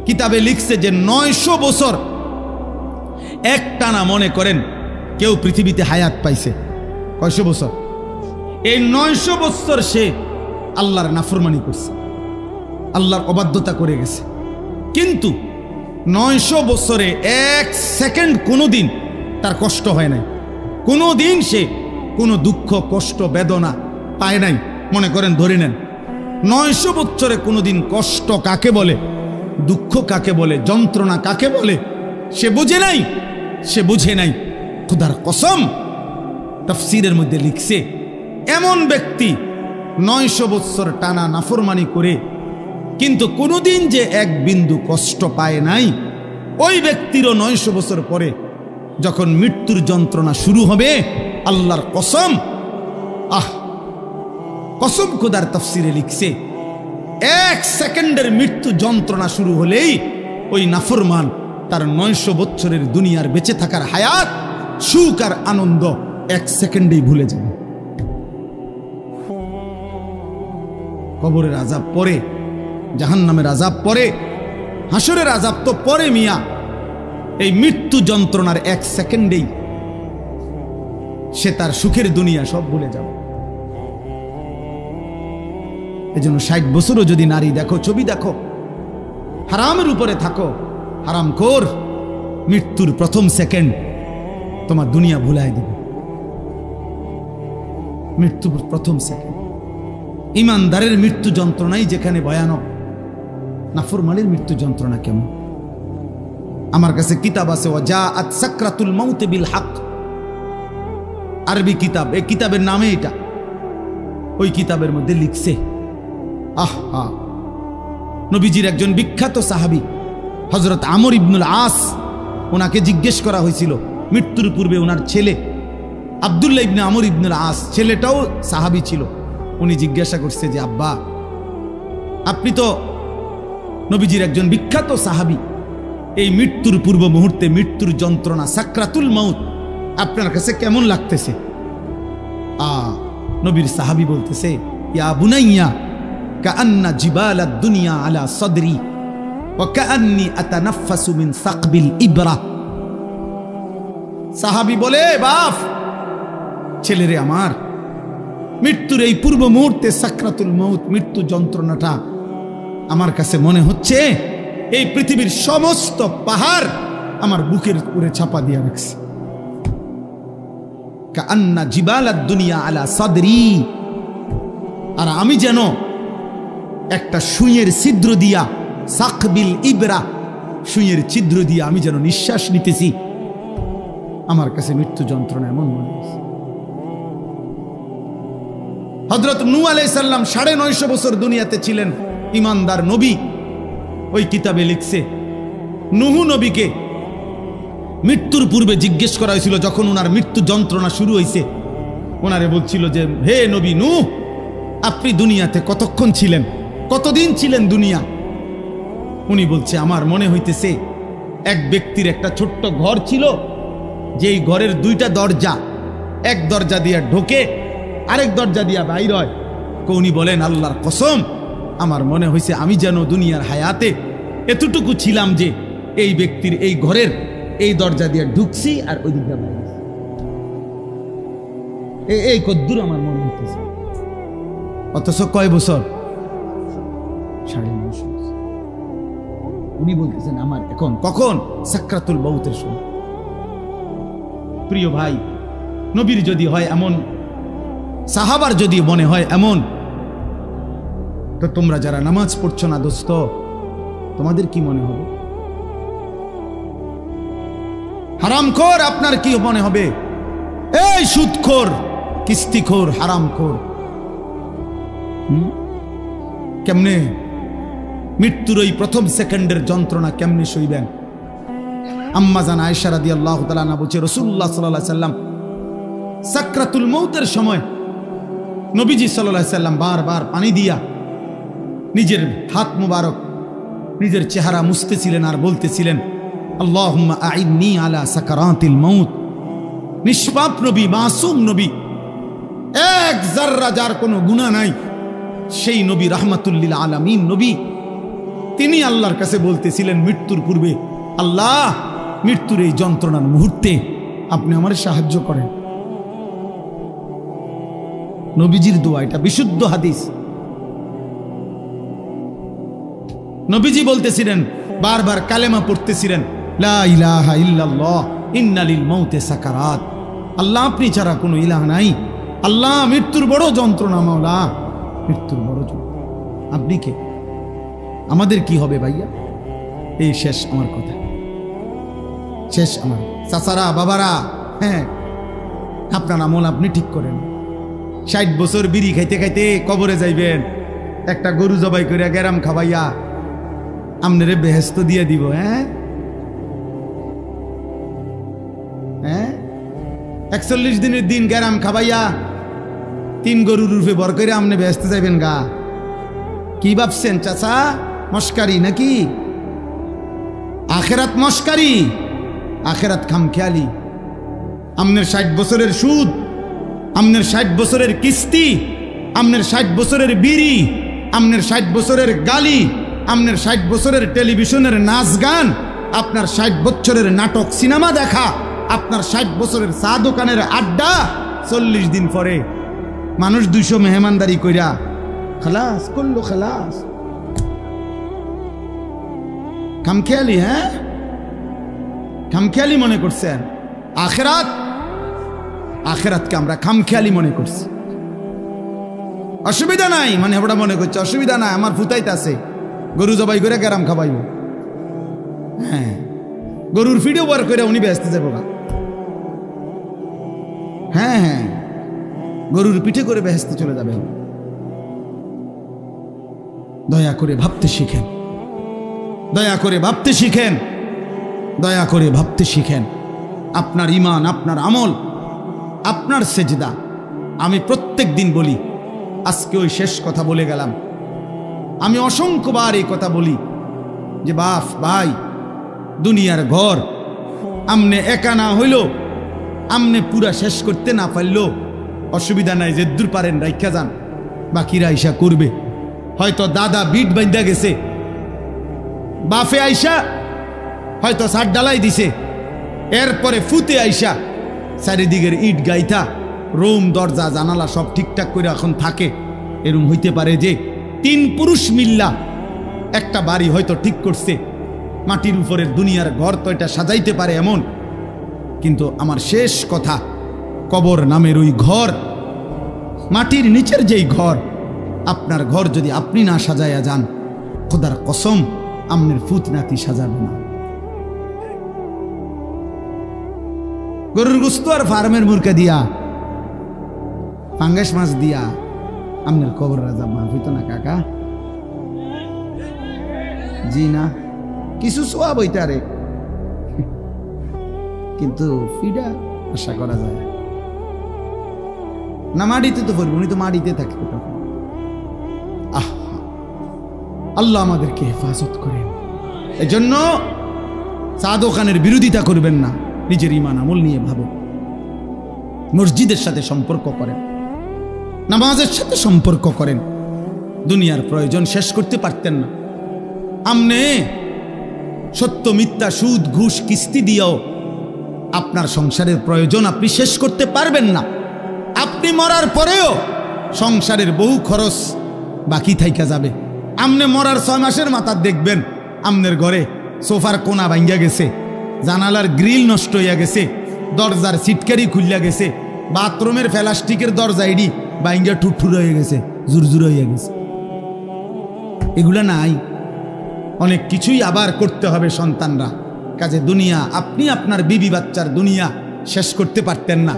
কিতাবে লিখছে যে 900 বছর একটানা মনে করেন কেউ পৃথিবীতে হায়াত পাইছে, কয়শো বছর? এই 900 বছর সে আল্লাহর নাফরমানি করছে, আল্লাহর অবাধ্যতা করে গেছে, কিন্তু 900 বছরে 1 সেকেন্ড কোনোদিন তার কষ্ট হয় নাই, কোনোদিন সে কোনো দুঃখ কষ্ট বেদনা পায় নাই। মনে করেন ধরে নেন 900 বছরে কোনোদিন কষ্ট কাকে বলে, দুঃখ কাকে বলে, যন্ত্রণা কাকে বলে সে বুঝে নাই, সে বুঝে নাই। খোদার কসম তাফসীরের মধ্যে লিখছে এমন ব্যক্তি 900 বছর টানা নাফরমানি করে কিন্তু কোনোদিন যে এক বিন্দু কষ্ট পায় নাই, ওই ব্যক্তিরও 900 বছর পরে যখন মৃত্যুর যন্ত্রণা শুরু হবে, আল্লাহর কসম, কসম খোদার তাফসীরে লিখছে 1 সেকেন্ডের মৃত্যু যন্ত্রণা শুরু হলেই ওই নাফরমান তার 900 বছরের দুনিয়ার বেঁচে থাকার হায়াত, সুখ আর আনন্দ 1 সেকেন্ডেই ভুলে যাবে। কবরের আযাব পরে, জাহান্নামের আযাব পরে, হাসরের আযাব তো পরে মিয়া। এই মৃত্যু যন্ত্রণার 1 সেকেন্ডেই সে তার সুখের দুনিয়া সব ভুলে যাবে। এজন্য 60 বছরও যদি নারী দেখো, ছবি দেখো, হারামের উপরে থাকো, হারামখোর, মৃত্যুর প্রথম সেকেন্ড তোমার দুনিয়া ভুলাই দেবে। মৃত্যুর প্রথম সেকেন্ড। ইমানদারের মৃত্যু যন্ত্রণাই যেখানে ভয়ানক, নাফরমানের মৃত্যু যন্ত্রণা কেমন? আমার কাছে কিতাব আছে, ওয়াজাআত সাকরাতুল মাউত বিল হক, আরবি কিতাব, এই কিতাবের নামে এটা। ওই কিতাবের মধ্যে লিখছে, নবীজির একজন বিখ্যাত সাহাবী হযরত আমর ইবনুল আস, ওনাকে জিজ্ঞেস করা হয়েছিল মৃত্যুর পূর্বে, ওনার ছেলে আব্দুল্লাহ ইবনে আমর ইবনুল আস, ছেলেটাও সাহাবী ছিল। উনি জিজ্ঞাসা করছে যে আব্বা, আপনি তো নবীজির একজন বিখ্যাত সাহাবী, এই মৃত্যুর পূর্ব মুহূর্তে মৃত্যুর যন্ত্রণা সাকরাতুল মাউত আপনার কাছে কেমন লাগতেছে? নবীর সাহাবী বলতেছে, ইয়া বুনাইয়া কাআন্না জিবালাদ দুনিয়া আলা সাদরি ওয়া কাআন্নি আতানাফাসু মিন সাকবিল ইবরা। সাহাবী বলে, বাপ, ছেলেরে আমার, মৃত্যুর এই পূর্ব মুহূর্তে সাকরাতুল মাউত, মৃত্যু যন্ত্রণাটা আমার কাছে মনে হচ্ছে এই পৃথিবীর সমস্ত পাহাড় আমার বুকের উপরে চাপা দিয়ে রাখছে। কাআন্না জিবালাদ দুনিয়া আলা সাদরি, আর আমি যেন একটা সুইয়ের ছিদ্র দিয়া, সাকবিল ইবরা, সুইয়ের ছিদ্র দিয়া আমি যেন নিঃশ্বাস নিতেছি। আমার কাছে মৃত্যু যন্ত্রণা এমন মনে হচ্ছে। হযরত নূহ আলাইহিস সালাম 950 বছর দুনিয়াতে ছিলেন, ইমানদার নবী। ওই কিতাবে লিখছে, নূহ নবীকে মৃত্যুর পূর্বে জিজ্ঞেস করা হয়েছিল, যখন ওনার মৃত্যু যন্ত্রণা শুরু হয়েছে, ওনারে বলছিল যে হে নবী নূহ, আপনি দুনিয়াতে কতক্ষণ ছিলেন, কতদিন ছিলেন দুনিয়া? উনি বলছে, আমার মনে হইতেছে এক ব্যক্তির একটা ছোট্ট ঘর ছিল, যেই ঘরের 2টা দরজা, এক দরজা দিয়ে ঢোকে, আরেক দরজা দিয়া বাইর হয়। উনি বলেন, আল্লাহর কসম, আমার মনে হয়েছে আমি যেন দুনিয়ার হায়াতে এতটুকু ছিলাম যে এই ব্যক্তির এই ঘরের এই দরজা দিয়ে ঢুকছি আর ওই দিকটা বাইরে, এই কদ্দুর আমার মনে হইতেছে। অথচ কয় বছর? 9.5 বছর। উনি বলতেছেন আমার এখন কখন? সাকরাতুল মাউতের সময়। প্রিয় ভাই, নবীর যদি হয় এমন, সাহাবার যদি মনে হয় এমন, তো তোমরা যারা নামাজ পড়ছো না দোস্ত, তোমাদের কি মনে হবে? হারামখোর আপনার কি মনে হবে? এই সুদখোর, কিস্তিখোর, হারামখোর, কেমনে মৃত্যুর ওই প্রথম সেকেন্ডের যন্ত্রণা কেমনে সইবেন? আম্মা জান আয়েশা রাদিয়াল্লাহু তাআলা আনহা বলছে, রাসূলুল্লাহ সাল্লাল্লাহু আলাইহি সাল্লাম সাকরাতুল মাউতের সময় নবীজি সাল্লাল্লাহু আলাইহি সাল্লাম বারবার পানি দিয়া নিজের হাত মুবারক, নিজের চেহারা মুছতেছিলেন আর বলতেছিলেন, আল্লাহুম্মা আইন্নি আলা সাকারাতিল মাউত। নিষ্পাপ নবী, মাসুম নবী, এক যাররা যার কোনো গুনাহ নাই, সেই নবী রাহমাতুল লিল আলামিন নবী, তিনি আল্লাহর কাছে বলতেছিলেন মৃত্যুর পূর্বে, আল্লাহ, মৃত্যুর এই যন্ত্রণার মুহূর্তে আপনি আমার সাহায্য করেন। নবীজির দোয়া, এটা বিশুদ্ধ হাদিস। নবীজি বলতেছিলেন, বারবার কালেমা পড়তেছিলেন, লা ইলাহা ইল্লাল্লাহ ইন্না লিল মাউতি সাকারাত। আল্লাহ আপনি ছাড়া কোনো ইলাহ নাই। আল্লাহ মৃত্যুর বড় যন্ত্রণা, মাওলা মৃত্যুর বড় যন্ত্রণা। আপনি কে? আমাদের কি হবে ভাইয়া? এই শেষ আমার কথা, শেষ আমার। চাচারা, বাবারা, হ্যাঁ, আপনার আমল আপনি ঠিক করেন। 60 বছর বিড়ি খাইতে খাইতে কবরে যাইবেন, একটা গরু জবাই করে গেরাম খাবাইয়া আমনেরে বেহেস্ত দিয়ে দিব। হ্যাঁ হ্যাঁ, 41 দিনের দিন গেরাম খাবাইয়া 3 গরুর রূপে বর করে আমনে বেহেস্ত যাইবেন গা? কি ভাবছেন চাচা? মস্কারি নাকি? আখেরাত মস্কারি, আখেরাত খামখেয়ালি। আমনের 60 বছরের সুদ, আমনের 60 বছরের কিস্তি, আমনের 60 বছরের বিড়ি, আমনের 60 বছরের গালি, আমনের 60 বছরের টেলিভিশনের নাচ গান, আপনার 60 বছরের নাটক সিনেমা দেখা, আপনার 60 বছরের চা দোকানের আড্ডা, 40 দিন পরে মানুষ 200 মেহমানদারি কইরা খালাস করলো, খালাস। খামখেয়ালি, হ্যাঁ, খামখেয়ালি মনে করছেন। আখেরাত, আখেরাতকে আমরা খামখেয়ালি মনে করছি। অসুবিধা নাই মানে ওটা মনে করছে অসুবিধা নাই, আমার ফুতাইতে আছে, গরু জবাই করে গেরাম খাবাইব। হ্যাঁ, গরুর ফিডিও বার করে উনি ব্যস্ত যাবো গা। হ্যাঁ হ্যাঁ, গরুর পিঠে করে ব্যস্ত চলে যাবে। দয়া করে ভাবতে শিখেন, দয়া করে ভাবতে শিখেন, দয়া করে ভাবতে শিখেন। আপনার ঈমান, আপনার আমল, আপনার সেজদা। আমি প্রত্যেক দিন বলি, আজকে ওই শেষ কথা বলে গেলাম। আমি অসংখ্যবার এই কথা বলি যে বাপ ভাই, দুনিয়ার ঘর আমনে একা না হইল, আমনে পুরা শেষ করতে না পারল অসুবিধা নাই, যে দূর পারেন রাইখা যান, বাকিরা আইসা করবে। হয়তো দাদা বিট বান্ধা গেছে, বাফে আইসা হয়তো সার ডালাই দিছে, এরপরে ফুতে আইসা চারিদিকের ইট গাইথা রুম দরজা জানালা সব ঠিকঠাক করে এখন থাকে। এরম হইতে পারে যে 3 পুরুষ মিল্লা একটা বাড়ি হয়তো ঠিক করছে, মাটির উপরের দুনিয়ার ঘর তো এটা সাজাইতে পারে এমন। কিন্তু আমার শেষ কথা, কবর নামের ওই ঘর, মাটির নিচের যেই ঘর, আপনার ঘর যদি আপনি না সাজাইয়া যান, খোদার কসম আমনের ফুত নাতি সাজাবে না। গরুর গোস্ত আর ফার্মের মুরগা দিয়া, পাঙ্গাস মাছ দিয়া আমনের কবর রাজা মাফ হইতো না কাকা? জি না, কিছু সোয়াব হইতারে, কিন্তু ফিডা আশা করা যায় না। মাটিতে তো পড়ব, উনি তো মাটিতে থাকবে তখন। আল্লাহ আমাদেরকে হেফাজত করেন। এজন্য চা দোকানের বিরোধিতা করবেন না, নিজের ঈমান আমল নিয়ে ভাবেন। মসজিদের সাথে সম্পর্ক করেন, নামাজের সাথে সম্পর্ক করেন। দুনিয়ার প্রয়োজন শেষ করতে পারতেন না। আমনে সত্য মিথ্যা সুদ ঘুষ কিস্তি দিয়েও আপনার সংসারের প্রয়োজন আপনি শেষ করতে পারবেন না। আপনি মরার পরেও সংসারের বহু খরচ বাকি থাইকা যাবে। আমনে মরার 6 মাসের মাথা দেখবেন আমনের ঘরে সোফার কোনা ভাঙ্গা গেছে, জানালার গ্রিল নষ্ট হইয়া গেছে, দরজার সিটকারি খুলিয়া গেছে, বাথরুমের প্লাস্টিকের দরজা এডি ভাঙ্গা ঠুঠুর হয়ে গেছে, জুরজুর হইয়া গেছে। এগুলা নাই, অনেক কিছুই আবার করতে হবে সন্তানরা। কাজে দুনিয়া, আপনি আপনার বিবি বাচ্চার দুনিয়া শেষ করতে পারতেন না,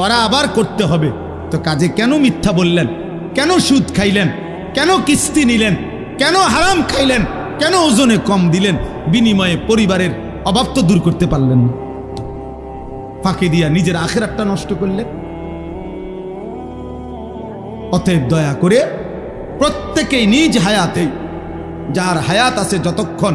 ওরা আবার করতে হবে। তো কাজে কেন মিথ্যা বললেন? কেন সুদ খাইলেন? কেন কিস্তি নিলেন? কেন হারাম খাইলেন? কেন ওজনে কম দিলেন? বিনিময়ে পরিবারের অভাব তো দূর করতে পারলেন না, ফাঁকি দিয়া নিজের আখিরাতটা নষ্ট করলেন। অতএব দয়া করে প্রত্যেকেই নিজ হায়াতে, যার হায়াত আছে যতক্ষণ,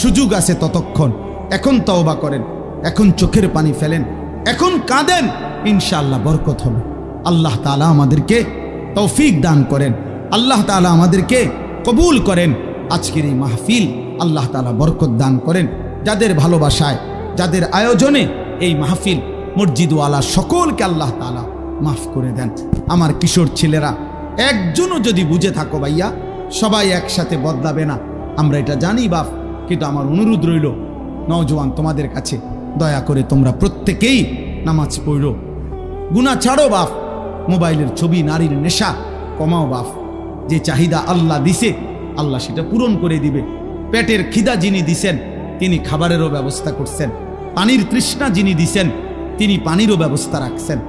সুযোগ আছে ততক্ষণ, এখন তওবা করেন, এখন চোখের পানি ফেলেন, এখন কাঁদেন, ইনশাআল্লাহ বরকত হবে। আল্লাহ তাআলা আমাদেরকে তৌফিক দান করেন, আল্লাহ তাআলা আমাদেরকে কবুল করেন। আজকের এই মাহফিল আল্লাহ তাআলা বরকত দান করেন। যাদের ভালোবাসায়, যাদের আয়োজনে এই মাহফিল, মসজিদওয়ালা সকলকে আল্লাহ তাআলা মাফ করে দেন। আমার কিশোর ছেলেরা একজনও যদি বুঝে থাকো ভাইয়া, সবাই একসাথে বদলাবে না, আমরা এটা জানি বাপ, কিন্তু আমার অনুরোধ রইল নওজোয়ান তোমাদের কাছে, দয়া করে তোমরা প্রত্যেকেই নামাজ পড়ো, গুনাহ ছাড়ো বাপ, মোবাইলের ছবি, নারীর নেশা কমাও বাপ। যে চাহিদা আল্লাহ দিছে আল্লাহ সেটা পূরণ করে দিবে। পেটের খিদা যিনি দিছেন তিনি খাবারেরও ব্যবস্থা করছেন, পানির তৃষ্ণা যিনি দিছেন তিনি পানিরও ব্যবস্থা রাখছেন।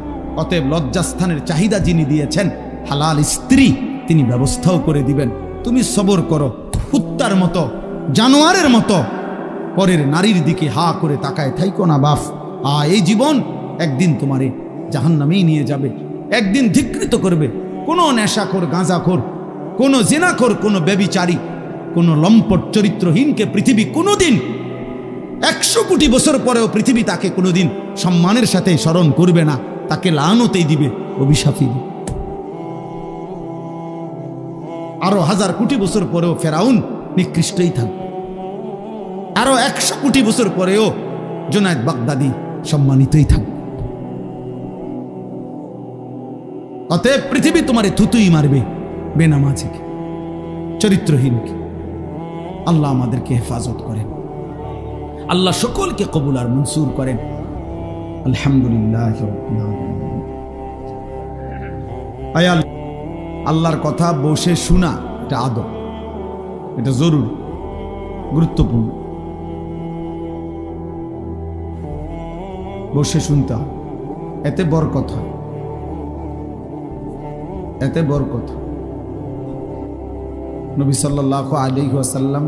অতএব লজ্জাস্থানের চাহিদা যিনি দিয়েছেন, হালাল স্ত্রী তিনি ব্যবস্থাও করে দিবেন। তুমি সবর করো, কুত্তার মতো জানোয়ারের মতো পরের নারীর দিকে হা করে তাকায় থাইকো না বাপ। এই জীবন একদিন তোমারে জাহান্নামেই নিয়ে যাবে, একদিন ধিক্কৃত করবে। কোনো নেশাখোর, গাঁজাখোর, কোনো জিনাখোর, কোনো ব্যভিচারী, কোনো লম্পট চরিত্রহীনকে পৃথিবী কোনোদিন 100 কোটি বছর পরেও পৃথিবী তাকে কোনোদিন সম্মানের সাথে স্মরণ করবে না, তাকে লানতেই দিবে, অভিশাপই দিবে। আরো 1000 কোটি বছর পরেও ফেরাউন নিকৃষ্টই থাকবে, আরো 100 কোটি বছর পরেও জুনায়েদ বাগদাদি সম্মানিতই থাকবে। অতএব পৃথিবী তোমারে থুতুই মারবে, বেনামাজিকে, চরিত্রহীনকে। আল্লাহ আমাদেরকে হেফাজত করেন, আল্লাহ সকলকে কবুল আর মনসুর করেন। আলহামদুলিল্লাহ রাব্বিল আলামিন। আল্লাহর কথা বসে শোনা এটা আদব, এটা জরুরি, গুরুত্বপূর্ণ। বসে শুনতে হয়, এতে বরকত হয়, এতে বরকত। নবী সাল্লাল্লাহু আলাইহি ওয়াসাল্লাম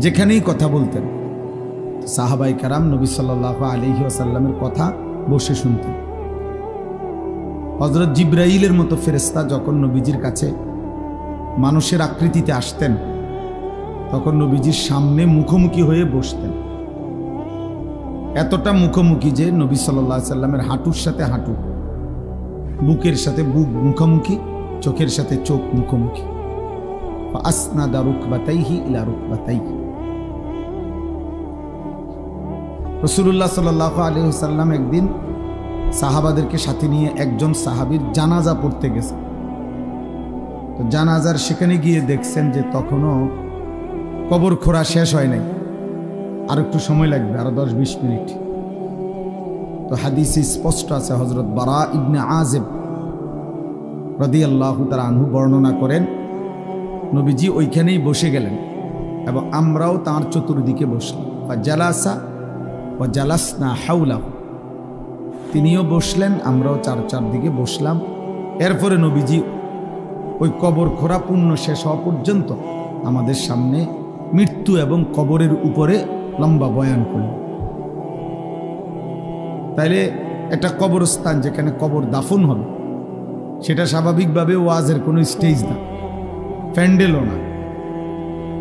যেখানেই কথা বলতেন, সাহাবায়ে কেরাম নবী সাল্লাল্লাহু আলাইহি ওয়াসাল্লামের কথা বসে শুনতেন। হযরত জিবরাইলের মতো ফেরেশতা যখন নবীজির কাছে মানুষের আকৃতিতে আসতেন, তখন নবীজির সামনে মুখোমুখি হয়ে বসতেন। এতটা মুখোমুখি যে নবী সাল্লাল্লাহু আলাইহি ওয়াসাল্লামের হাঁটুর সাথে হাঁটু, বুকের সাথে বুক মুখোমুখি, চোখের সাথে চোখ মুখোমুখি। ফাসনাদা রুকবাতাইহি ইলা রুকবাতাইহি। রাসূলুল্লাহ সাল্লাল্লাহু আলাইহি ওয়াসাল্লাম একদিন সাহাবাদেরকে সাথে নিয়ে একজন সাহাবীর জানাজা পড়তে গেছে। তো জানাজার সেখানে গিয়ে দেখছেন যে তখনও কবর খোঁড়া শেষ হয় নাই, আর একটু সময় লাগবে, আরো 10-20 মিনিট। তো হাদিসে স্পষ্ট আছে, হযরত বারা ইবনে আযিব রাদিয়াল্লাহু তাআলা আনহু বর্ণনা করেন, নবীজি ওইখানেই বসে গেলেন এবং আমরাও তাঁর চতুর্দিকে বসলাম। ফাজালাসা ওয়া জালাসনা হাওলাহু, তিনিও বসলেন, আমরাও চারদিকে বসলাম। এরপরে নবীজি ওই কবর খোঁড়া পূর্ণ শেষ হওয়া পর্যন্ত আমাদের সামনে মৃত্যু এবং কবরের উপরে লম্বা বয়ান করলেন। তাইলে একটা কবরস্থান যেখানে কবর দাফন হবে, সেটা স্বাভাবিকভাবে ওয়াজের কোনো স্টেজ না, প্যান্ডেলও না,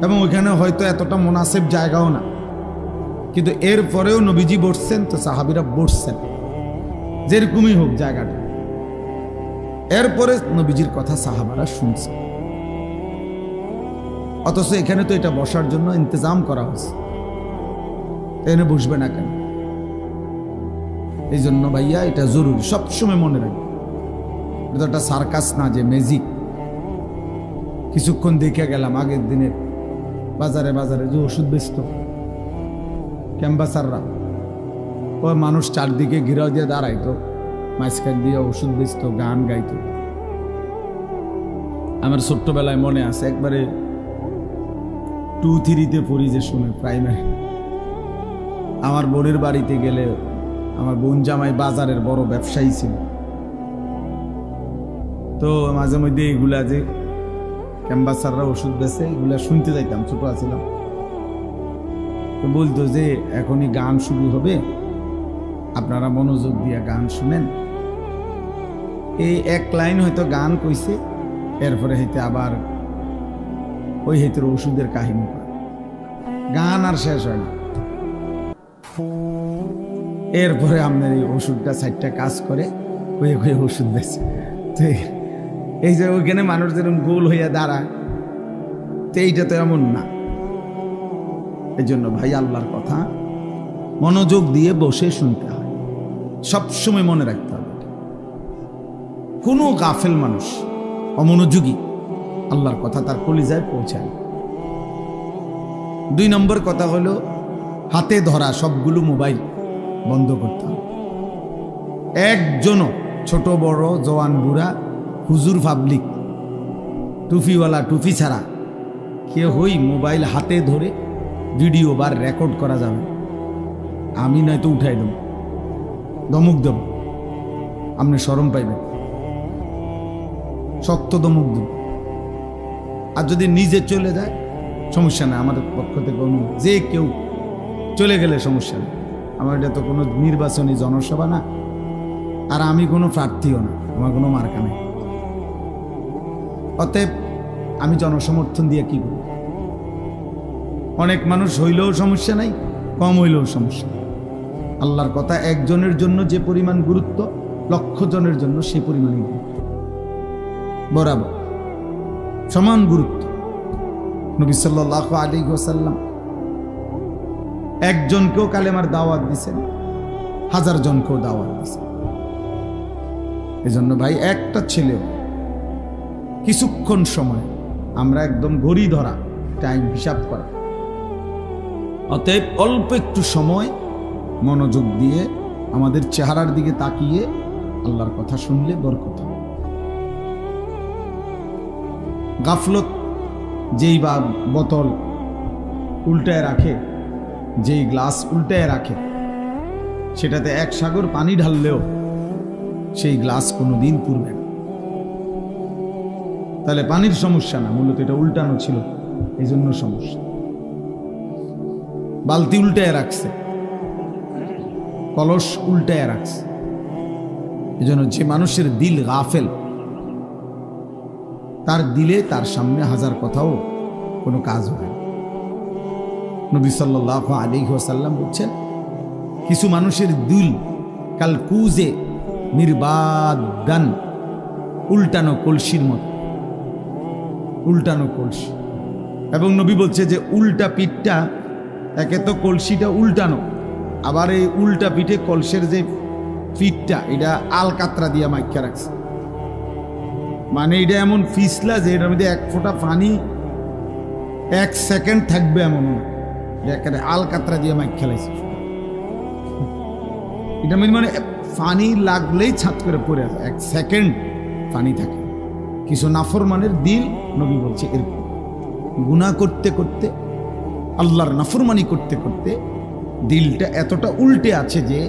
এবং ওইখানে হয়তো এতটা মুনাসিব জায়গাও না, কিন্তু এরপরেও নবীজি বসছেন, তো সাহাবীরা বসছেন, যেরকমই হোক জায়গাটা। এরপরে নবীজির কথা সাহাবারা শুনছে, অথচ এখানে তো এটা বসার জন্য ইন্তজাম করা হয়েছে, এখানে বসবে না কেন? এই জন্য ভাইয়া এটা জরুরি, সবসময় মনে রাখবে। এটা একটা সার্কাস না যে ম্যাজিক। কিছুক্ষণ দেখে গেলাম আগের দিনের বাজারে বাজারে যে ওষুধ বেচত ক্যাম্বাসাররা, ওই মানুষ চারদিকে ঘিরাও দিয়ে দাঁড়াইতো, মাঝখান দিয়ে ওষুধ বেচত, গান গাইতো। আমার ছোট্টবেলায় মনে আছে, একবারে 2-3-তে পড়ি যে শুনে, প্রাইমারি। আমার বোনের বাড়িতে গেলে, আমার বোন জামাই বাজারের বড় ব্যবসায়ী ছিল, তো মাঝে মধ্যে এগুলা যে ক্যাম্বাসাররা ওষুধ বেচে এগুলা শুনতে যাইতাম, ছোট আছিলাম। তো বলতো যে এখনই গান শুরু হবে, আপনারা মনোযোগ দিয়ে গান শুনেন। এই এক লাইন হয়তো গান কইছে, এরপরে হইতে আবার ওই হইতে ওষুধের কাহিনী, গান আর শেষ হয় না। এরপরে আপনার এই ওষুধটা 4টা কাজ করে, ওই ওষুধ বেচে। তো এই যে ওইখানে মানুষ যেরকম গোল হইয়া দাঁড়ায়, তো এইটা তো এমন না। এই জন্য ভাই আল্লাহর কথা মনোযোগ দিয়ে বসে শুনতে হয়। সবসময় মনে রাখতে হবে। কোনো গাফেল মানুষ, অমনোযোগী, আল্লাহর কথা তার কলিজায় পৌঁছায়। 2 নম্বর কথা হলো হাতে ধরা সবগুলো মোবাইল বন্ধ করতে হবে। একজনও, ছোট বড়, জওয়ান বুড়া, হুজুর পাবলিক, টুপিওয়ালা টুপি ছাড়া কেউই মোবাইল হাতে ধরে ভিডিও বা রেকর্ড করা যাবে। আমি নয়তো উঠাই দেব, দমক দেব, আপনি শরম পাইবেন, শক্ত দমক দেব। আর যদি নিজে চলে যায় সমস্যা নেই, আমাদের পক্ষ থেকে অনুরোধ, যে কেউ চলে গেলে সমস্যা নেই। আমার এটা তো কোনো নির্বাচনী জনসভা না, আর আমি কোনো প্রার্থীও না, আমার কোনো মার্কা নেই। অতএব আমি জনসমর্থন দিয়ে কি করব? অনেক মানুষ হইলেও সমস্যা নাই, কম হইলেও সমস্যা। আল্লাহর কথা একজনের জন্য যে পরিমাণ গুরুত্ব, লক্ষ জনের জন্য সেই পরিমাণই গুরুত্ব, বরাবর সমান গুরুত্ব। নবী সাল্লাল্লাহু আলাইহি ওয়াসাল্লাম একজনকেও কালেমার দাওয়াত দিয়েছেন, 1000 জনকেও দাওয়াত দিয়েছেন। এজন্য ভাই, একটা ছেলেও কিছুক্ষণ সময় আমরা একদম ঘড়ি ধরা, টাইম হিসাব করা। অতএব অল্প একটু সময় মনোযোগ দিয়ে আমাদের চেহারার দিকে তাকিয়ে আল্লাহর কথা শুনলে বরকত হবে। গাফলত যেই বা বোতল উল্টায় রাখে, যেই গ্লাস উল্টায় রাখে, সেটাতে 1 সাগর পানি ঢাললেও সেই গ্লাস কোনোদিন পুরবে না। তাহলে পানির সমস্যা না, মূলত এটা উল্টানো ছিল, এই জন্য সমস্যা। বালতি উল্টায় রাখছে, কলস উল্টায় রাখছে। এই জন্য যে মানুষের দিল গাফেল, তার দিলে তার সামনে 1000 কথাও কোনো কাজ হয়। নবী সাল্লাল্লাহু আলাইহি ওয়াসাল্লাম বলছেন, কিছু মানুষের দিল কাল কুজে নির্বাদান, উল্টানো কলসির মতো, উল্টানো কলসি। এবং নবী বলছে যে উল্টা পিঠটা, একে তো কলসিটা উল্টানো, আবার এই উল্টা পিঠে কলসের যে পিঠটা, এটা আলকাতরা দিয়া মাইকা রাখছে। মানে এটা এমন ফিসলা যে এটার মধ্যে 1 ফোঁটা পানি 1 সেকেন্ড থাকবে, এমন আলকাতরা দিয়ে মাইক খেলাইছে। এটা মানে পানি লাগলেই ছাত করে পড়ে আছে, 1 সেকেন্ড পানি থাকে। কিছু নাফরমানের দিল, নবী বলছে, এরকম গুনাহ করতে করতে, আল্লাহর নাফরমানি করতে করতে দিলটা এতটা উল্টে আছে যে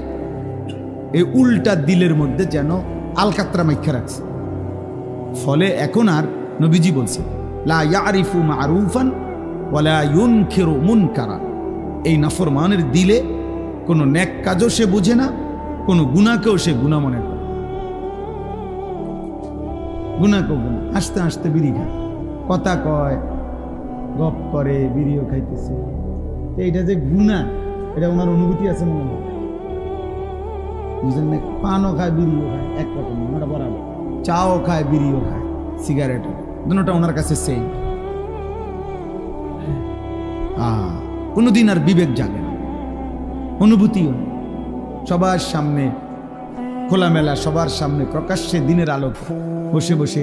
এই উল্টা দিলের মধ্যে যেন আলকাতরা মাইখা রাখছে। ফলে এখন আর, নবীজি বলছে, লা ইয়ারিফু মারুফান ওয়ালা ইউনকিরু মুনকারান। এই নাফরমানের দিলে কোনো নেক কাজও সে বুঝে না, কোনো গুনাহকেও সে গুনাহ মনে করে। গুনাহকেও গুনাহ, হাসতে হাসতে বিড়ি খায়, কথা কয়, গপ করে, বিড়িও খাইতেছে। এইটা যে গুনাহ, এটা ওনার অনুভূতি আছে মনে হয়, বুঝলেন না? পানও খায়, বিড়িও খায়, একরকম, ওনারা বরাবর। চাও খায়, বিড়িও খায়, সিগারেট, দুটোটা ওনার কাছে সেই। কোনোদিন আর বিবেক জাগে না, অনুভূতিও নেই। সবার সামনে খোলামেলা, সবার সামনে প্রকাশ্যে দিনের আলোক বসে বসে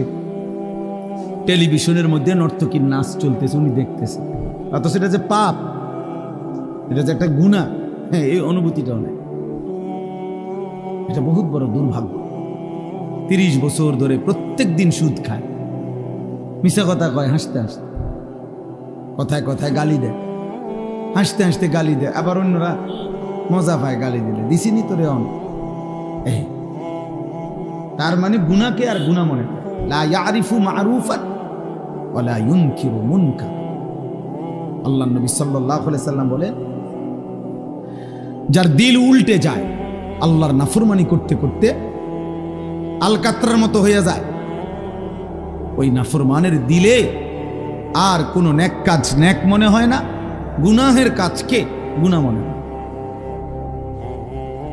টেলিভিশনের মধ্যে নর্তকীর নাচ চলতেছে, উনি দেখতেছে, অথচ সেটা যে পাপ, এটা যে একটা গুনাহ, হ্যাঁ, এই অনুভূতিটাও নেই। এটা বহুত বড় দুর্ভাগ্য। 30 বছর ধরে প্রত্যেক দিন সুদ খায়, মিশা কথা কয়, হাসতে হাসতে, কথায় কথায় গালি দেয়, হাসতে হাসতে গালি দেয়, আবার অন্যরা মজা পায় গালি দিলে, দিছিনি তোরে অন। তার মানে গুনাহকে আর গুনাহ মনে করে। লা ইয়ারিফু মারুফান ওয়ালা ইউনকিরু মুনকার। আল্লাহর নবী সাল্লাল্লাহু আলাইহি সাল্লাম বলেন, যার দিল উল্টে যায়, আল্লাহর নাফরমানি করতে করতে আলকাতরার মতো হয়ে যায়, ওই নাফরমানের দিলে আর কোনো নেক কাজ নেক মনে হয় না, গুনাহের কাজকে গুনাহ মনে হয়,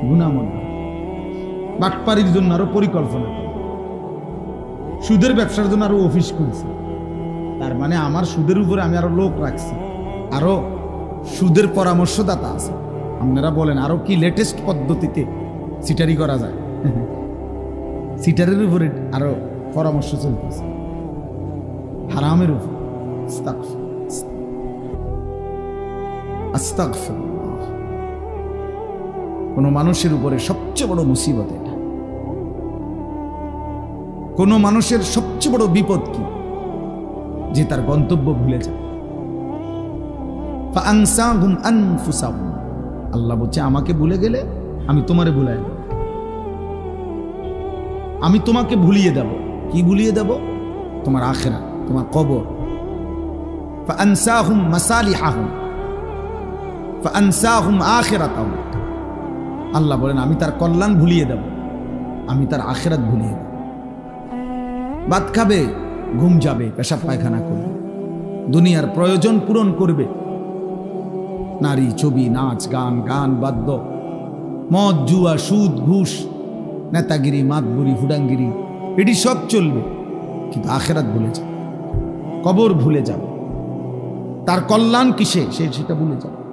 গুনাহ মনে হয়। বাটপারির জন্য আরো পরিকল্পনা, সুদের ব্যবসার জন্য আরো অফিস খুলছে। তার মানে আমার সুদের উপরে আমি আরো লোক রাখছি, আরো সুদের পরামর্শদাতা আছে। আপনারা বলেন আরো কি লেটেস্ট পদ্ধতিতে সিটারি করা যায়। সিটারের উপরে আরো পরামর্শ চলতেছে, হারামের উপর। আস্তাগফিরুল্লাহ। কোন মানুষের উপরে সবচেয়ে বড় মুসিবত এটা। কোন মানুষের সবচেয়ে বড় বিপদ কি? যে তার গন্তব্য ভুলে যায়। ফাআনসাহুম আনফুসাহুম, আল্লাহ বলছে আমাকে ভুলে গেলে আমি তোমারে ভুলাই দেব। আমি তোমাকে ভুলিয়ে দেব। কি ভুলিয়ে দেব? তোমার আখিরাত, তোমার কবর। ফাআনসাহুম মাসালিহাহুম ফাআনসাহুম আখিরাতাহুম, আল্লাহ বলেন আমি তার কল্যাণ ভুলিয়ে দেব, আমি তার আখিরাত ভুলিয়ে দেব। ভাত খাবে, ঘুম যাবে, পেশাব পায়খানা করবে, দুনিয়ার প্রয়োজন পূরণ করবে, নারী, ছবি, নাচ, গান, গান বাদ্য, মদ, জুয়া, সুদ, ঘুষ, নেতাগিরি, মাতবুরি, ফুডাঙ্গিরি, এটি সব চলবে, কিন্তু আখিরাত ভুলে যাবে, কবর ভুলে যাবে, তার কল্যাণ কিসে সেটা ভুলে যাবে।